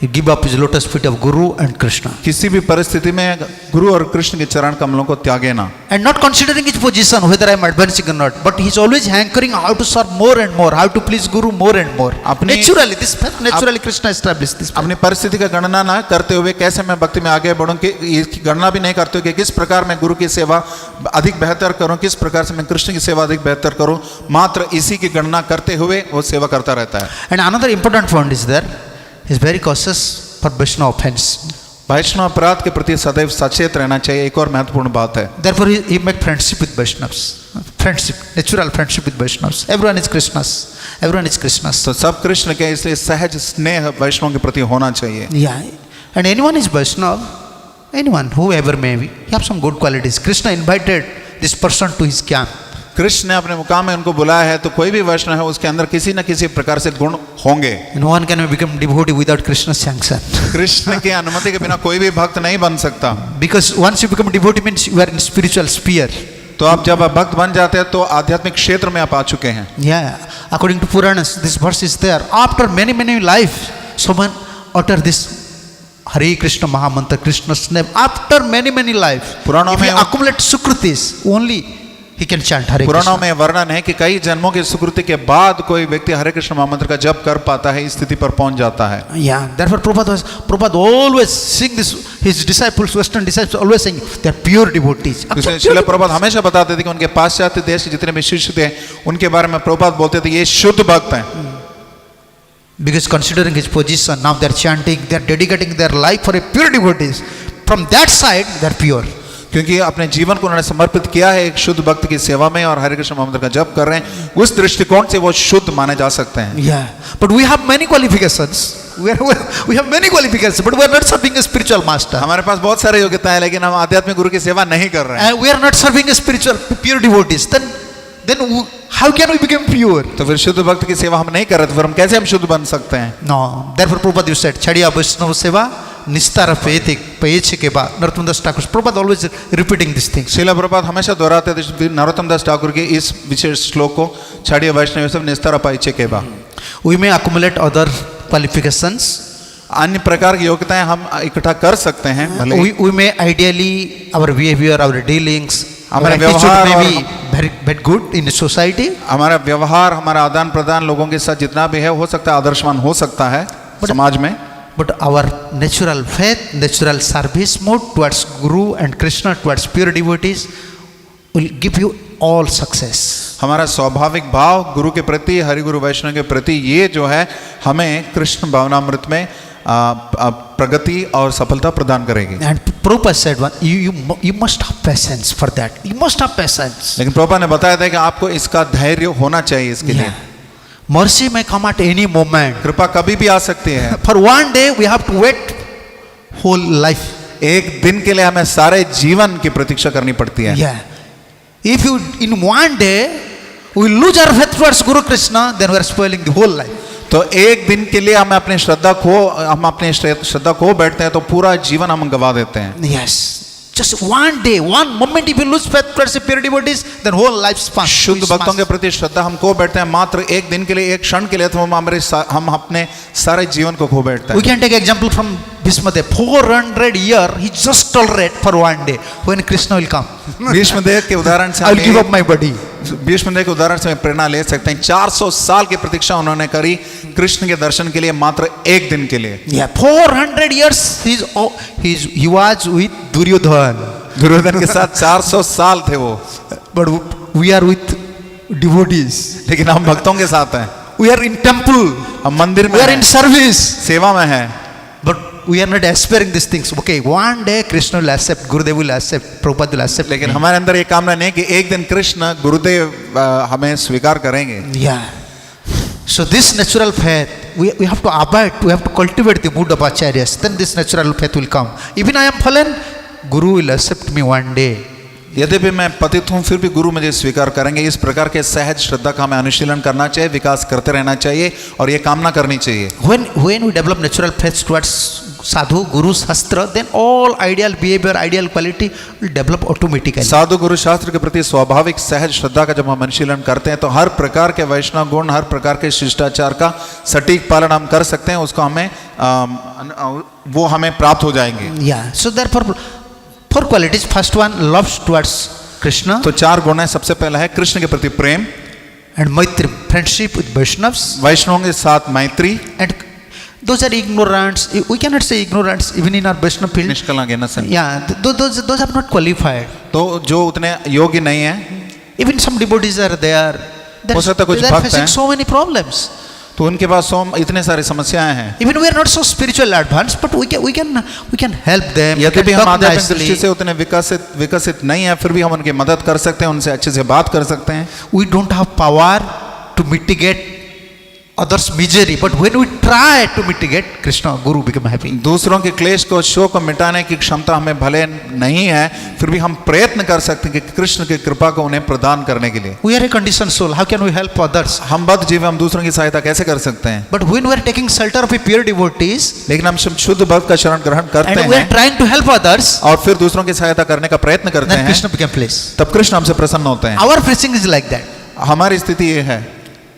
he give up his lotus feet of Guru and Krishna. किसी भी परिस्थिति में गुरु और कृष्ण के चरण कमलों को त्यागे ना. And not considering his position, whether I am advancing or not, but he is always hankering how to serve more and more, how to please Guru more and more. Naturally Krishna established this. अपनी परिस्थिति का गणना ना करते हुए कैसे मैं भक्ति में आगे बढ़ूं, कि इसकी गणना भी नहीं करते हुए कि किस प्रकार मैं गुरु की सेवा अधिक बेहतर करूं, किस प्रकार से मैं कृष्ण की सेवा अधिक बेहतर करूं, मात्र इसी की गणना करते हुए वो सेवा करता रहता है. And another important point is there, he is very cautious for Vaishnava offense. वैष्णव अपराध के प्रति सदैव सचेत रहना चाहिए. एक और महत्वपूर्ण बात है. Therefore he make friendship with Vaishnavas. Friendship, natural friendship with Vaishnavas. Everyone is Krishna's. Everyone is Krishna's. तो सब कृष्ण के, इसलिए सहज स्नेह वैष्णव के प्रति होना चाहिए. Yeah, and anyone is Vaishnava, anyone whoever may be, he have some good qualities. Krishna invited this person to his camp. Krishna ने अपने मुकाम में उनको बुलाया है, तो कोई भी वैष्णव है उसके अंदर किसी न किसी प्रकार से गुण होंगे. No one can become devotee without Krishna's sanction. Krishna की अनुमति के बिना कोई भी भक्त नहीं बन सकता. Because once you become devotee means you are in spiritual sphere. तो आप जब भक्त बन जाते हैं तो आध्यात्मिक क्षेत्र में आप आ चुके हैं. Yeah, according to Puranas, this verse is there. After many life, someone utter this Hare Krishna Mahamantra, Krishna's name. After many life, पुराणों if you में accumulate sukritis, only he can chant Hare पुराणों Krishna. में वर्णन है कि कई जन्मों की सुकृति के बाद कोई व्यक्ति हरे कृष्ण महामंत्र का जप कर पाता है, इस स्थिति पर पहुंच जाता है. Yeah, therefore Prabhupada always sing this. His disciples, Western disciples, always saying they are pure devotees. Srila Prabhupada हमेशा बताते थे कि उनके पाश्चात्य देश के जितने भी शिष्य थे उनके बारे में प्रभुपाद बोलते थे ये शुद्ध भक्त हैं. Because considering his position, now they are chanting, they are dedicating their life for a pure devotees. From that side, they are pure. क्योंकि अपने जीवन को उन्होंने समर्पित किया है एक शुद्ध भक्त की सेवा में और हरे कृष्ण महामंत्र का जप कर रहे हैं, उस दृष्टिकोण से वो शुद्ध माने जा सकते हैं. Yeah, but we have many qualifications. We have many qualifications, but we are not serving a spiritual master. हमारे पास बहुत सारे योग्यताएं हैं, लेकिन हम आध्यात्मिक गुरु की सेवा नहीं कर रहे हैं. And we are not serving a spiritual pure devotees. Then how can we become pure? तो फिर शुद्ध भक्त की सेवा हम नहीं कर रहे, तो फिर हम कैसे हम शुद्ध बन सकते हैं? No. Therefore, Prabhupada you said, Chadiya Vaishnava Seva, Nistara Peyeche Keba. Narottam Das Thakur. Prabhupada always repeating this thing. Srila Prabhupada हमेशा दोहराते थे नरोत्तम दास ठाकुर के इस विशेष श्लोक को, छाड़िए वैष्णव सब निस्तार पाइचे के बा. We may accumulate other qualifications. अन्य प्रकार की योग्यताएं हम इकट्ठा कर सकते हैं. भले We may ideally our behavior, our dealings, our हमारे attitude व्यवहार may be very good in society. हमारा व्यवहार, हमारा आदान प्रदान लोगों के साथ जितना भी है हो सकता है आदर्शवान हो सकता है समाज में. But our natural faith, natural service mode towards Guru and Krishna, towards pure devotees, will give you all success. हमारा स्वाभाविक भाव गुरु के प्रति, हरि गुरु वैष्णव के प्रति, ये जो है हमें कृष्ण भावनामृत में प्रगति और सफलता प्रदान करेगी। And Prabhupada said, you must have patience for that. You must have patience. लेकिन प्रभुपाद ने बताया था कि आपको इसका धैर्य होना चाहिए इसके लिए। Mercy may come at any moment. कृपा कभी भी आ सकती है। For one day we have to wait whole life. एक दिन के लिए हमें सारे जीवन की प्रतीक्षा करनी पड़ती है। Yeah. If you in one day we lose our faith towards Guru Krishna, then we are spoiling the whole life. तो एक दिन के लिए हम अपनी श्रद्धा खो बैठते हैं तो पूरा जीवन हम गवा देते हैं। Yes. Just one day, one moment if you lose faith towards the pure devotees, then whole life span. शुद्ध भक्तों के प्रति श्रद्धा हम खो बैठते हैं मात्र एक दिन के लिए, एक क्षण के लिए, तो हम अपने सारे जीवन को खो बैठते हैं। We can take example from Bhishmadev. 400 years he just tolerate for one day when Krishna will come. Bhishmadev के उदाहरण से I will give up my body. Bhishmadev के उदाहरण से प्रेरणा ले सकते हैं। 400 साल की प्रतीक्षा उन्होंने करी कृष्ण के दर्शन के लिए मात्र एक दिन के लिए। Yeah, 400 years he was with Duryodhana. Duryodhan के साथ 400 साल थे वो। But we are with devotees. लेकिन हम भक्तों के साथ हैं। We are in temple. हम मंदिर में We are हैं, in service. सेवा में हैं। But we are not aspiring these things. Okay, one day Krishna will accept, Gurudev will accept, Prabhupada will accept. लेकिन हमारे अंदर ये कामना नहीं कि एक दिन कृष्ण गुरुदेव हमें स्वीकार करेंगे। Yeah. So this natural faith, we have to abide, we have to cultivate the mood of acharyas. Then this natural faith will come. Even I am fallen, Guru will accept me one day. यद्यपि मैं पतित हूँ फिर भी गुरु मुझे स्वीकार करेंगे। इस प्रकार के सहज श्रद्धा का हमें अनुशीलन करना चाहिए, विकास करते रहना चाहिए और ये कामना करनी चाहिए। When we develop natural faith towards sadhu, guru, shastra, then all ideal behavior, ideal quality will develop automatically. साधु गुरु शास्त्र के प्रति स्वाभाविक सहज श्रद्धा का जब हम अनुशीलन करते हैं तो हर प्रकार के वैष्णव गुण, हर प्रकार के शिष्टाचार का सटीक पालन हम कर सकते हैं, उसको वो हमें प्राप्त हो जाएंगे। Yeah. So therefore, four qualities. First one, love towards Krishna. तो 4 गुण है। सबसे पहला है कृष्ण के प्रति प्रेम, And Maitri, friendship with Vaishnavas. वैष्णवों के साथ मैत्री, And those are ignorants. We cannot say ignorants even in our Vaishnava field. निष्कलंक innocent। Yeah, those are not qualified. तो जो उतने योग्य नहीं है, Even some devotees are there. हो सकता है कुछ They are भक्त facing हैं। so many problems. तो उनके पास इतने सारे समस्याएं हैं। Even we are not so spiritual advanced, but we can help them. We यद्यपि can हम talk आध्यात्मिक दृष्टि nicely. से उतने विकसित नहीं है, फिर भी हम उनकी मदद कर सकते हैं, उनसे अच्छे से बात कर सकते हैं। We don't have power to mitigate others' misery, but when we try to mitigate, Krishna, Guru become happy. दूसरों के क्लेश को, शोक को मिटाने की क्षमता हमें भले नहीं है, फिर भी हम प्रयत्न कर सकते हैं कि कृष्ण की कृपा को उन्हें प्रदान करने के लिए। We are a conditioned soul. How can we help others? हम बद्ध जीव, हम दूसरों की सहायता कैसे कर सकते हैं? But when we are taking shelter of a pure devotees, लेकिन हम शुद्ध भक्त का शरण ग्रहण करते and we are हैं trying to help others, और फिर दूसरों की सहायता करने का प्रयत्न करते then हैं, Krishna become pleased. तब कृष्ण हमसे प्रसन्न होते हैं। Our preaching is like that. हमारी स्थिति ये है,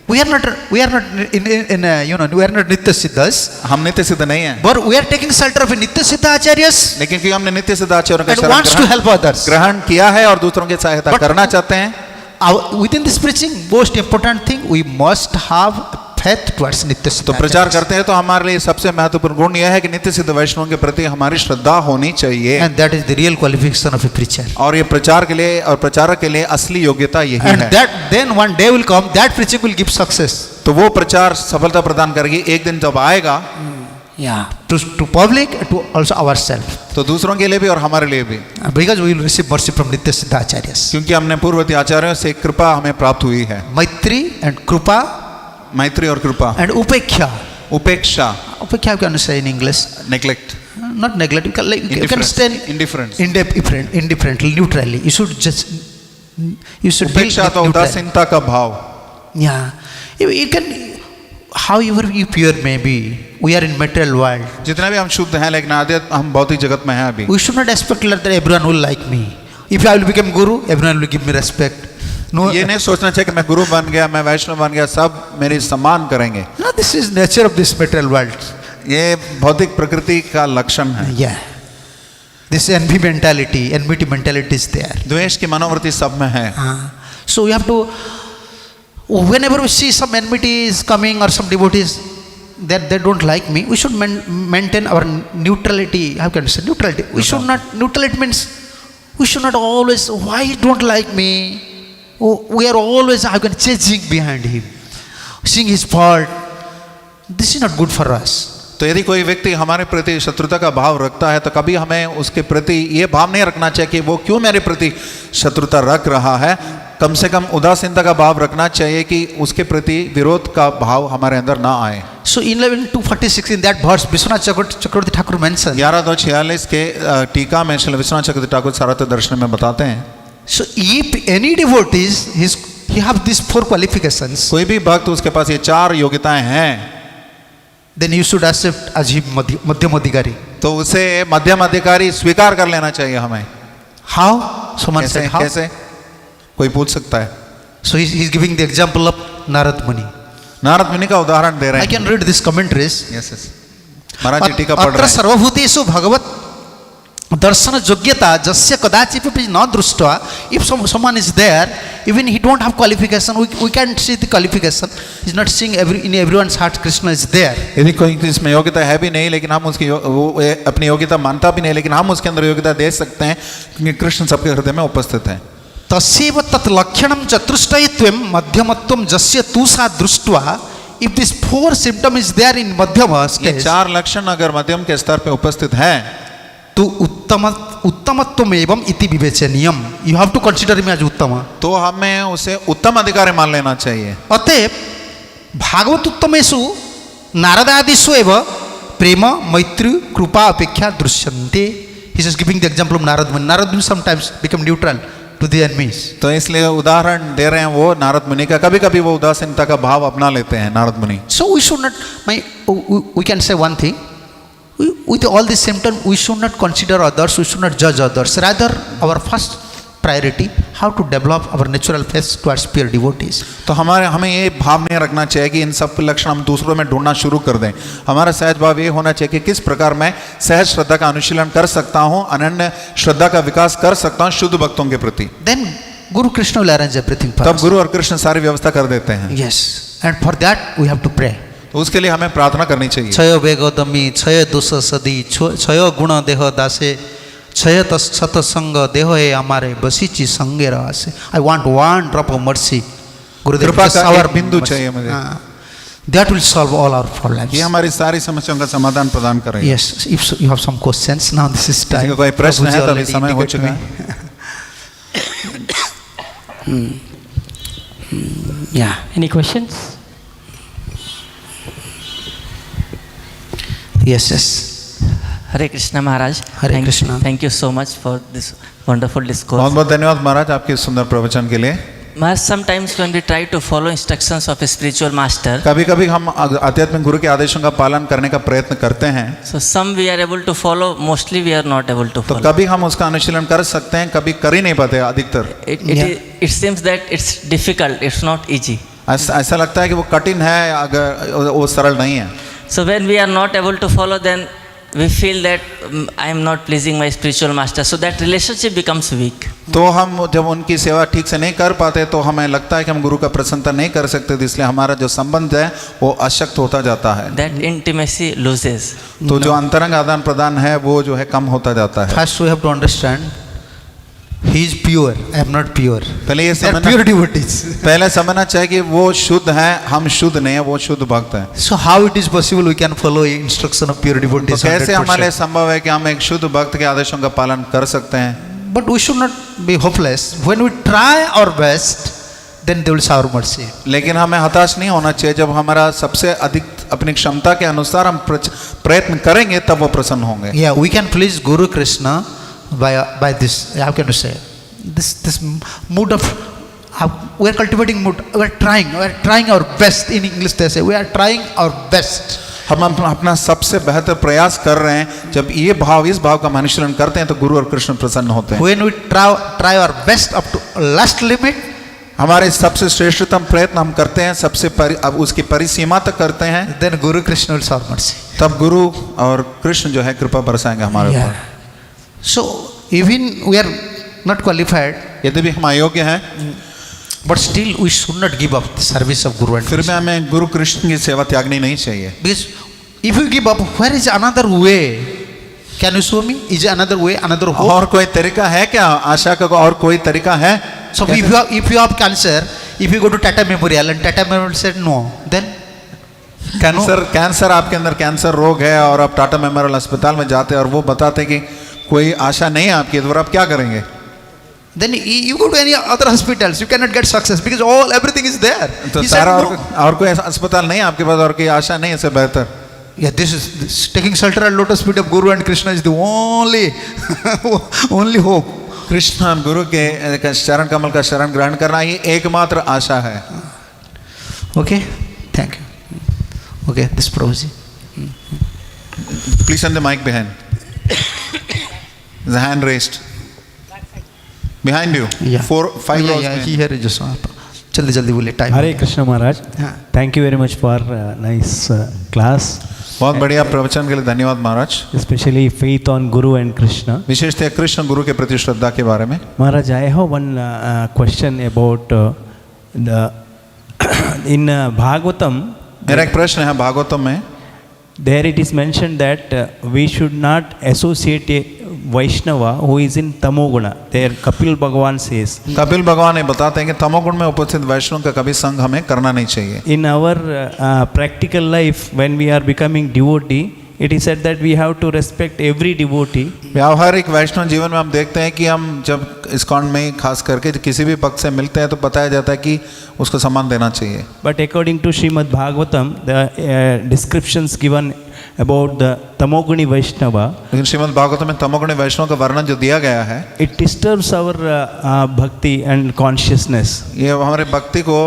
We are not we are not Nitya Siddhas, हम नित्य सिद्ध नहीं है, but we are taking shelter of a Nitya Siddha acharyas लेकिन कि हमने नित्य सिद्ध आचार्यों का and शरण wants to help others. ग्रहण किया है और दूसरों की सहायता But- करना चाहते हैं। Within this preaching, most important thing, we must have faith towards Nitya तो Siddha प्रचार acharyas. करते हैं तो हमारे लिए सबसे महत्वपूर्ण गुण यह है कि नित्य सिद्ध वैष्णवों के प्रति हमारी श्रद्धा होनी चाहिए, And that is the real qualification of a preacher. और ये प्रचार के लिए और प्रचारक के लिए असली योग्यता यही And है। that then one day will come, that preaching will give success. तो वो प्रचार सफलता प्रदान करेगी। एक दिन जब आएगा Yeah. To public, to also ourselves. तो दूसरों के लिए भी और हमारे लिए भी, Because we will receive mercy from Nitya Siddha acharyas. क्योंकि हमने पूर्ववर्ती आचार्यों से कृपा हमें प्राप्त हुई है। Maitri and Krupa मैत्री और कृपा, and Upekkha. उपेक्षा, Upekkha you can say in English. Neglect, Not neglect. You can stand indifference. indifferently, neutrally. You should just deal उपेक्षा with तो neutrally. उदासीनता का भाव। Yeah. You can, however you pure may be, we are in material world. जितना भी हम शुद्ध हैं लेकिन आदि हम भौतिक जगत में हैं अभी। We should not expect that everyone will like me. If I will become guru, everyone will give me respect. No, ये नहीं सोचना चाहिए कि मैं गुरु बन गया, मैं वैष्णव बन गया, सब मेरी सम्मान करेंगे। no, this is nature of this material world. ये भौतिक प्रकृति का लक्षण है। Yeah. This envy mentality is there. द्वेष की मनोवृत्ति सब में है। So we have to, whenever we see some enmity is coming or some devotees that they don't like me, we should maintain our neutrality. How can I say neutrality? We should not, neutrality means we should not always, why you don't like me? We are always, how can chasing behind him, seeing his fault. This is not good for us. तो यदि कोई व्यक्ति हमारे प्रति शत्रुता का भाव रखता है तो कभी हमें उसके प्रति ये भाव नहीं रखना चाहिए कि वो क्यों मेरे प्रति शत्रुता रख रहा है। कम से कम उदासीनता का भाव रखना चाहिए कि उसके प्रति विरोध का भाव हमारे अंदर ना आए। So in level 246 in that verse, Vishwanath Chakravarti Thakur mentioned. 11:46 के टीका में श्री विश्वनाथ चक्रवर्ती ठाकुर सारथ दर्शन में बताते हैं। So if any devotees, he have these 4 qualifications, कोई भी भक्त उसके पास ये 4 योग्यताएं हैं, then you should accept as him Madhyam Adhikari. तो उसे मध्यम अधिकारी स्वीकार कर लेना चाहिए हमें। How? Someone कैसे said how? कैसे कोई पूछ सकता है। So he's giving the example of Narad Muni. Narad मुनि का उदाहरण दे रहे I हैं। can read these commentaries. Yes yes Maharaj ji टीका पढ़ अत्र रहे हैं। सर्वभूतेषु भगवत दर्शन योग्यता जस्य कदाचित् न दृष्ट्वा, if someone is there, even he don't have qualification, we can't see the qualification, he's not seeing in everyone's heart Krishna is there. यदि कोई इसमें योग्यता है भी नहीं लेकिन हम उसकी अपनी योग्यता मानता भी नहीं, लेकिन हम उसके अंदर योग्यता दे सकते हैं क्योंकि कृष्ण सबके हृदय में उपस्थित है। तस्यैव तत् लक्षणं चतुष्टयत्वं मध्यमत्वं जस्य तु सा दृष्ट्वा, if this 4 symptom is there in मध्यम ये stage, 4 लक्षण अगर मध्यम के स्तर पे उपस्थित है तो उत्तमत्वम एवं इति विवेचनीयम, you have to consider him as uttam. तो हमें उसे उत्तम अधिकारी मान लेना चाहिए। अतएव भागवत उत्तमेषु नारदादिषु एव प्रेम मैत्री कृपा अपेक्षा दृश्यन्ते। He is giving the example of Narad Muni. Narad Muni sometimes become neutral to the enemies. तो इसलिए उदाहरण दे रहे हैं वो नारद मुनि का, कभी कभी वो उदासीनता का भाव अपना लेते हैं Narad Muni. So we should not, we can say one thing, with all these symptoms we should not consider others, we should not judge others, rather our first priority how to develop our natural faith towards pure devotees. तो हमें ये भाव नहीं रखना चाहिए कि इन सब लक्षण हम दूसरों में ढूंढना शुरू कर दें। हमारा सहज भाव ये होना चाहिए कि किस प्रकार मैं सहज श्रद्धा का अनुशीलन कर सकता हूँ, अनन्य श्रद्धा का विकास कर सकता हूँ शुद्ध भक्तों के प्रति। Then Guru Krishna will arrange everything for तब us. गुरु और कृष्ण सारी व्यवस्था कर देते हैं। Yes, and for that we have to pray. तो उसके लिए हमें प्रार्थना करनी चाहिए। क्षय वेगोदमी क्षय दोष सदी क्षय गुण देह दासे क्षय सत संग देह है हमारे बसीची संगे रासे। I want one drop of mercy Gurudev, कृपा का एक बिंदु चाहिए मुझे। That will solve all our problems. ये हमारी सारी समस्याओं का समाधान प्रदान करेगा। Yes, if you have some questions now this is time. कोई प्रश्न है तो अभी समय हो चुका है। या any questions? Yes, yes. Hare Krishna Maharaj. Hare Krishna. Thank you so much for this wonderful discourse. बहुत बहुत धन्यवाद महाराज आपके इस सुंदर प्रवचन के लिए। महाराज, sometimes when we try to follow instructions of a spiritual master, कभी कभी हम आध्यात्मिक गुरु के आदेशों का पालन करने का प्रयत्न करते हैं। so some we are able to follow, mostly we are not able to तो follow. कभी हम उसका अनुशीलन कर सकते हैं, कभी कर ही नहीं पाते अधिकतर। It seems that it's difficult, it's not easy. ऐसा लगता है कि वो कठिन है, अगर वो सरल नहीं है। So when we are not able to follow, then we feel that I am not pleasing my spiritual master, so that relationship becomes weak. तो हम जब उनकी सेवा ठीक से नहीं कर पाते तो हमें लगता है कि हम गुरु का प्रसन्नता नहीं कर सकते, इसलिए हमारा जो संबंध है वो अशक्त होता जाता है। That intimacy loses. तो जो अंतरंग आदान प्रदान है वो जो है कम होता जाता है। First we have to understand he is pure, I am not pure. पहले ये They are pure devotees. पहले समझना चाहिए कि वो शुद्ध है, हम शुद्ध नहीं है, वो शुद्ध भक्त है। So how it is possible we can follow instruction of pure तो devotees? कैसे 100%? हमारे संभव है कि हम एक शुद्ध भक्त के आदेशों का पालन कर सकते हैं? But we should not be hopeless. When we try our best, then they will show our mercy. लेकिन हमें हताश नहीं होना चाहिए। जब हमारा सबसे अधिक अपनी क्षमता के अनुसार हम प्रयत्न करेंगे तब वो प्रसन्न होंगे। Yeah, we can please Guru Krishna by this. How can you say? This mood of we are cultivating mood. We are trying our best. In English they say we are trying our best. हम अपना सबसे बेहतर प्रयास कर रहे हैं। जब ये भाव इस भाव का अनुशीलन करते हैं तो गुरु और कृष्ण प्रसन्न होते हैं। When we try our best up to last limit, हमारे सबसे श्रेष्ठतम प्रयत्न हम करते हैं, अब उसकी परिसीमा तक करते हैं, then Guru Krishna will show mercy. तब गुरु और कृष्ण जो है कृपा बरसाएंगे हमारे ऊपर। So even we are not qualified, यदि भी हम अयोग्य हैं, but still we should not give up the service of Guru and फिर भी Krishna. हमें गुरु कृष्ण की सेवा त्यागनी नहीं चाहिए। Because if you give up, where is another way? Can you show me? Is there another way, another hope? और कोई तरीका है क्या? आशा का और कोई तरीका है? So if you have cancer, if you go to Tata Memorial and Tata Memorial said no, then cancer आपके अंदर कैंसर रोग है और आप टाटा मेमोरियल अस्पताल में जाते हैं और वो बताते हैं कि कोई आशा नहीं है आपकी, तो आप क्या करेंगे? Then you go to any other hospitals, you cannot get success because everything is there. तो He said, सारा "No." और कोई अस्पताल नहीं है आपके पास और कोई आशा नहीं है, इससे बेहतर Yeah, this taking shelter at lotus feet of Guru and Krishna is the only hope. Krishna और गुरु के शरण कमल का शरण ग्रहण करना ही एकमात्र आशा है। Okay, thank you. Okay, this Prabhuji. Please send the mic behind. The hand raised. Behind you. Yeah. 4-5 yeah, rows. yeah, behind. he here is just जल्दी जल्दी बोले टाइम। हरे कृष्ण महाराज, हाँ। Thank you very much for nice class, बहुत बढ़िया प्रवचन के लिए धन्यवाद Maharaj. Specially faith on guru and Krishna. विशेषतः कृष्ण गुरु के प्रति श्रद्धा के बारे में। Maharaj, I have one question about the in Bhagavatam. मेरा एक प्रश्न है भागवतम में। There it is mentioned that we should not associate a Vaishnava who is in Tamoguna. There Kapil Bhagavan says. Kapil भगवान ये बताते हैं कि तमोगुण में उपस्थित वैष्णव का कभी संग हमें करना नहीं चाहिए। In our practical life, when we are becoming devotee, it is said that we have to respect every devotee. व्यावहारिक वैष्णव जीवन में हम देखते हैं कि हम जब इस्कॉन में खास करके किसी भी भक्त से मिलते हैं तो बताया जाता है कि उसको सम्मान देना चाहिए। But according to Srimad Bhagavatam, the descriptions given about the Tamoguni Vaishnava, लेकिन श्रीमद् भागवतम में तमोगुणी वैष्णव का वर्णन जो दिया गया है, it disturbs our bhakti and consciousness. ये हमारे भक्ति को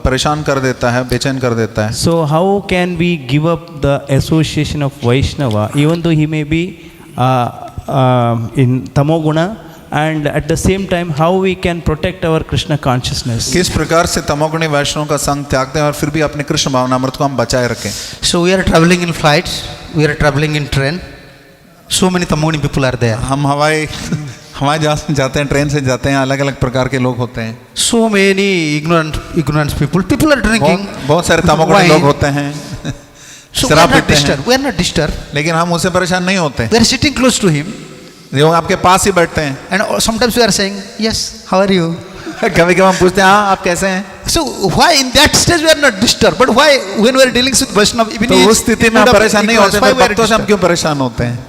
परेशान कर देता है, बेचैन कर देता है। So how can we give up the association of Vaishnava, even though he may be in Tamoguna, and at the same time how we can protect our Krishna consciousness? किस प्रकार से तमोगुणी वैष्णव का संग त्यागते हैं और फिर भी अपने कृष्ण भावनामृत को हम बचाए रखें। So we are traveling in flights, we are traveling in train. So many Tamoguni people are there. हम हवाई जहाज में जाते हैं, ट्रेन से जाते हैं, अलग अलग प्रकार के लोग होते हैं। So many ignorant people are drinking. बहुत सारे तमोगुणी wine. लोग होते हैं, So we are शराब not पीते हैं, disturbed. We are not disturbed. लेकिन हम उससे परेशान नहीं होते। We are sitting close to him, जो आपके पास ही बैठते हैं, and sometimes we are saying, "Yes, how are you?" कभी कभी हम पूछते हैं, हाँ आप कैसे हैं? So why in that stage we are not disturbed? But why when we are dealing with Vaishnava, even तो he उस स्थिति में हम परेशान नहीं होते, फिर भक्तों से हम क्यों परेशान होते हैं?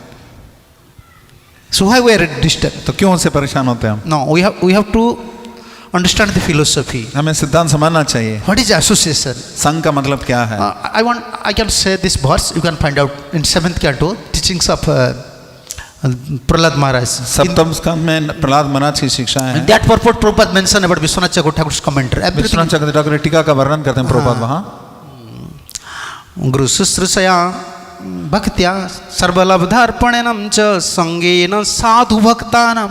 So why we are disturbed? तो क्यों उनसे परेशान होते हैं हम? No, we have to understand the philosophy. हमें सिद्धांत समझना चाहिए। What is association? संघ का मतलब क्या है? I can say this verse. You can find out in 7th canto, teachings of Prahlad Maharaj. सप्तम स्कंद में प्रहलाद महाराज की शिक्षाएं In हैं। that purport, Prabhupada mentioned about Vishwanath Chakravarti Thakur's commentary. Everything. Vishwanath चक्रवर्ती ठाकुर टीका का वर्णन करते हैं प्रभुपाद वहाँ। गुरु शुश्रूषया भक्त्या सर्वलब्धार्पणेन च संगेन साधु भक्तानां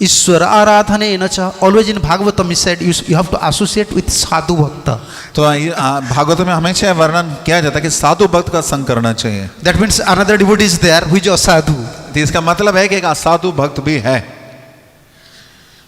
ईश्वर आराधनेन च। Always in Bhagavatam he said you have to associate with sadhu bhakta. तो भागवत में हमेशा वर्णन किया जाता है कि साधु भक्त का संग करना चाहिए। That means another devotee is there who is a sadhu. तो इसका मतलब है कि एक असाधु भक्त भी है।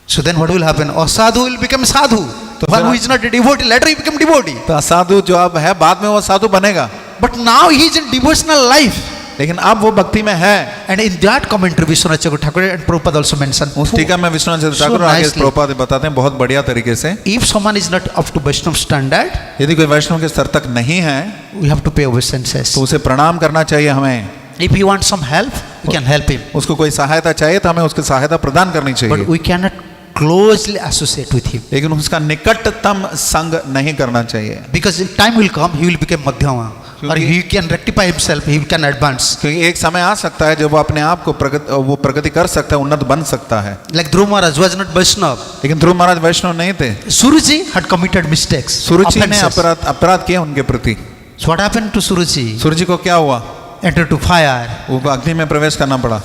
So then what will happen? Asadhu will become sadhu. One who is not a devotee, later he become devotee. तो असाधु जो अब है बाद में वो साधु बनेगा, But now he is in devotional life. लेकिन अब वो भक्ति में है। And in that commentary, Vishwanath Chakravarti Thakur and Prabhupada also mentioned. उस टीका में विश्वनाथ चक्रवर्ती ठाकुर आगे प्रभुपाद बताते हैं बहुत बढ़िया तरीके से, If someone is not up to Vaishnava standard, यदि कोई वैष्णव के स्तर तक नहीं है we have to pay obeisances. तो उसे प्रणाम करना चाहिए हमें। If he wants some help, we can help him. उसको कोई सहायता चाहिए तो हमें उसकी सहायता प्रदान करनी But चाहिए, we cannot closely associate with him. लेकिन उसका निकटतम संग नहीं करना चाहिए। Because time will come, he will become Madhyama. Or he can rectify himself, he can advance. क्योंकि एक समय आ सकता है जब वो अपने आप को प्रगति कर सकता है, उन्नत बन सकता है। Like Dhruva Maharaj was not Vaishnava. लेकिन ध्रुव महाराज वैष्णव नहीं थे। Suruchi had committed mistakes. सुरुचि ने offenses. अपराध किए उनके प्रति। So what happened to Suruchi? सूर्य को क्या हुआ? Entered to fire. वो अग्नि में प्रवेश करना पड़ा।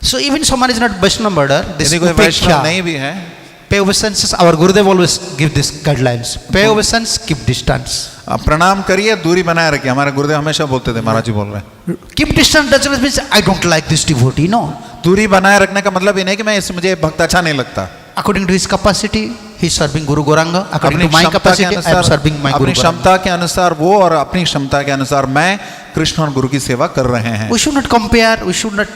So even someone is not Vaishnava murder, this यदि कोई वैष्णव upeksha, नहीं भी है, pay obeisances. Our Gurudev always give these guidelines. Pay obeisance, keep distance. आप प्रणाम करिए, दूरी बनाए रखिए। हमारे गुरुदेव हमेशा बोलते थे, महाराज जी बोल रहे हैं, Keep distance doesn't mean I don't like this devotee. No. दूरी बनाए रखने का मतलब ये नहीं कि मैं मुझे भक्त अच्छा नहीं लगता। According to his capacity, he is serving Guru Gauranga. According to my capacity, I am serving my अपनी Guru Gauranga. क्षमता के अनुसार वो और अपनी क्षमता के अनुसार मैं कृष्ण और गुरु की सेवा कर रहे हैं। We should not compare. We should not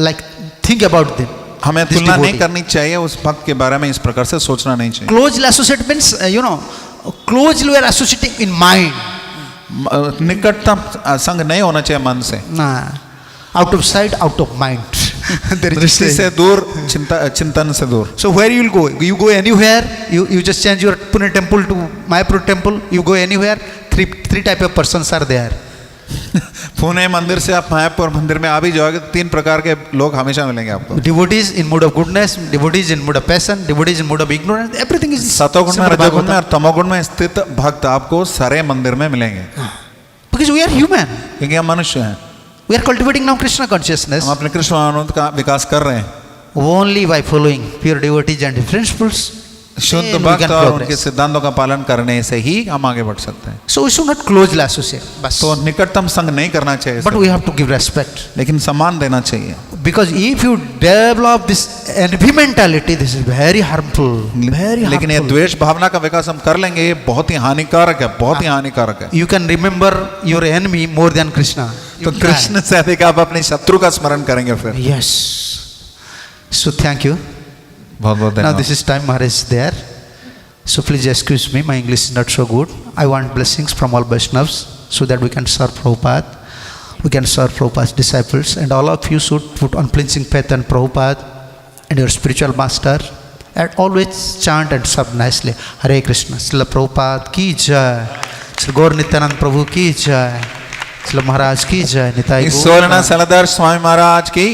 like think about them. हमें This तुलना नहीं devotee. करनी चाहिए, उस भक्त के बारे में इस प्रकार से सोचना नहीं चाहिए। Closely associate means closely we are associating in mind. निकटतम संग नहीं होना चाहिए मन से, Nah. Out of sight, out of mind. There is a दृष्टि से saying. दूर, चिंतन से दूर. So where you will go? You go anywhere. You just change your Pune temple to Mayapur temple. You go anywhere. Three type of persons are there. Pune मंदिर से आप मायापुर मंदिर में आ भी जाओगे तो 3 प्रकार के लोग हमेशा मिलेंगे आपको. Devotees in mood of goodness, devotees in mood of passion, devotees in mood of ignorance. Everything is सतोगुण में, Srimad रजोगुण में Bhagavatam. और तमोगुण में स्थित भक्त आपको सारे मंदिर में मिलेंगे, Because we are human. क्योंकि हम मनुष्य हैं. We are cultivating now Krishna consciousness हम अपने कृष्ण आनंद का विकास कर रहे हैं. only by following pure devotees and principles. शुद्ध then we भक्त can और progress. उनके सिद्धांतों का पालन करने से ही हम आगे बढ़ सकते हैं. So we should not closely associate. बस. तो निकटतम संग नहीं करना चाहिए, But we have to give respect. लेकिन सम्मान देना चाहिए. Because if you develop this envy mentality, this is very harmful. Very लेकिन ये harmful. द्वेष भावना का विकास हम कर लेंगे, ये बहुत ही हानिकारक है, बहुत ही हानिकारक है. You can remember your enemy more than Krishna. तो You कृष्ण से अधिक आप अपने शत्रु का स्मरण करेंगे फिर. can. Yes. So thank you. बहुत बहुत Now धन्यवाद. this is time Maharaj is there. So please excuse me, my English is not so good. I want blessings from all Vaishnavas so that we can serve Prabhupada. We can serve Prabhupada's disciples, and all of you should put unflinching faith in Prabhupada and your spiritual master, and always chant and serve nicely. Hare Krishna. Srila Prabhupada ki jai. Sri Gaur Nityanand Prabhu ki jai. Srila Maharaj ki jai. Nitai Gaur. सोलना सलदर Swami Maharaj की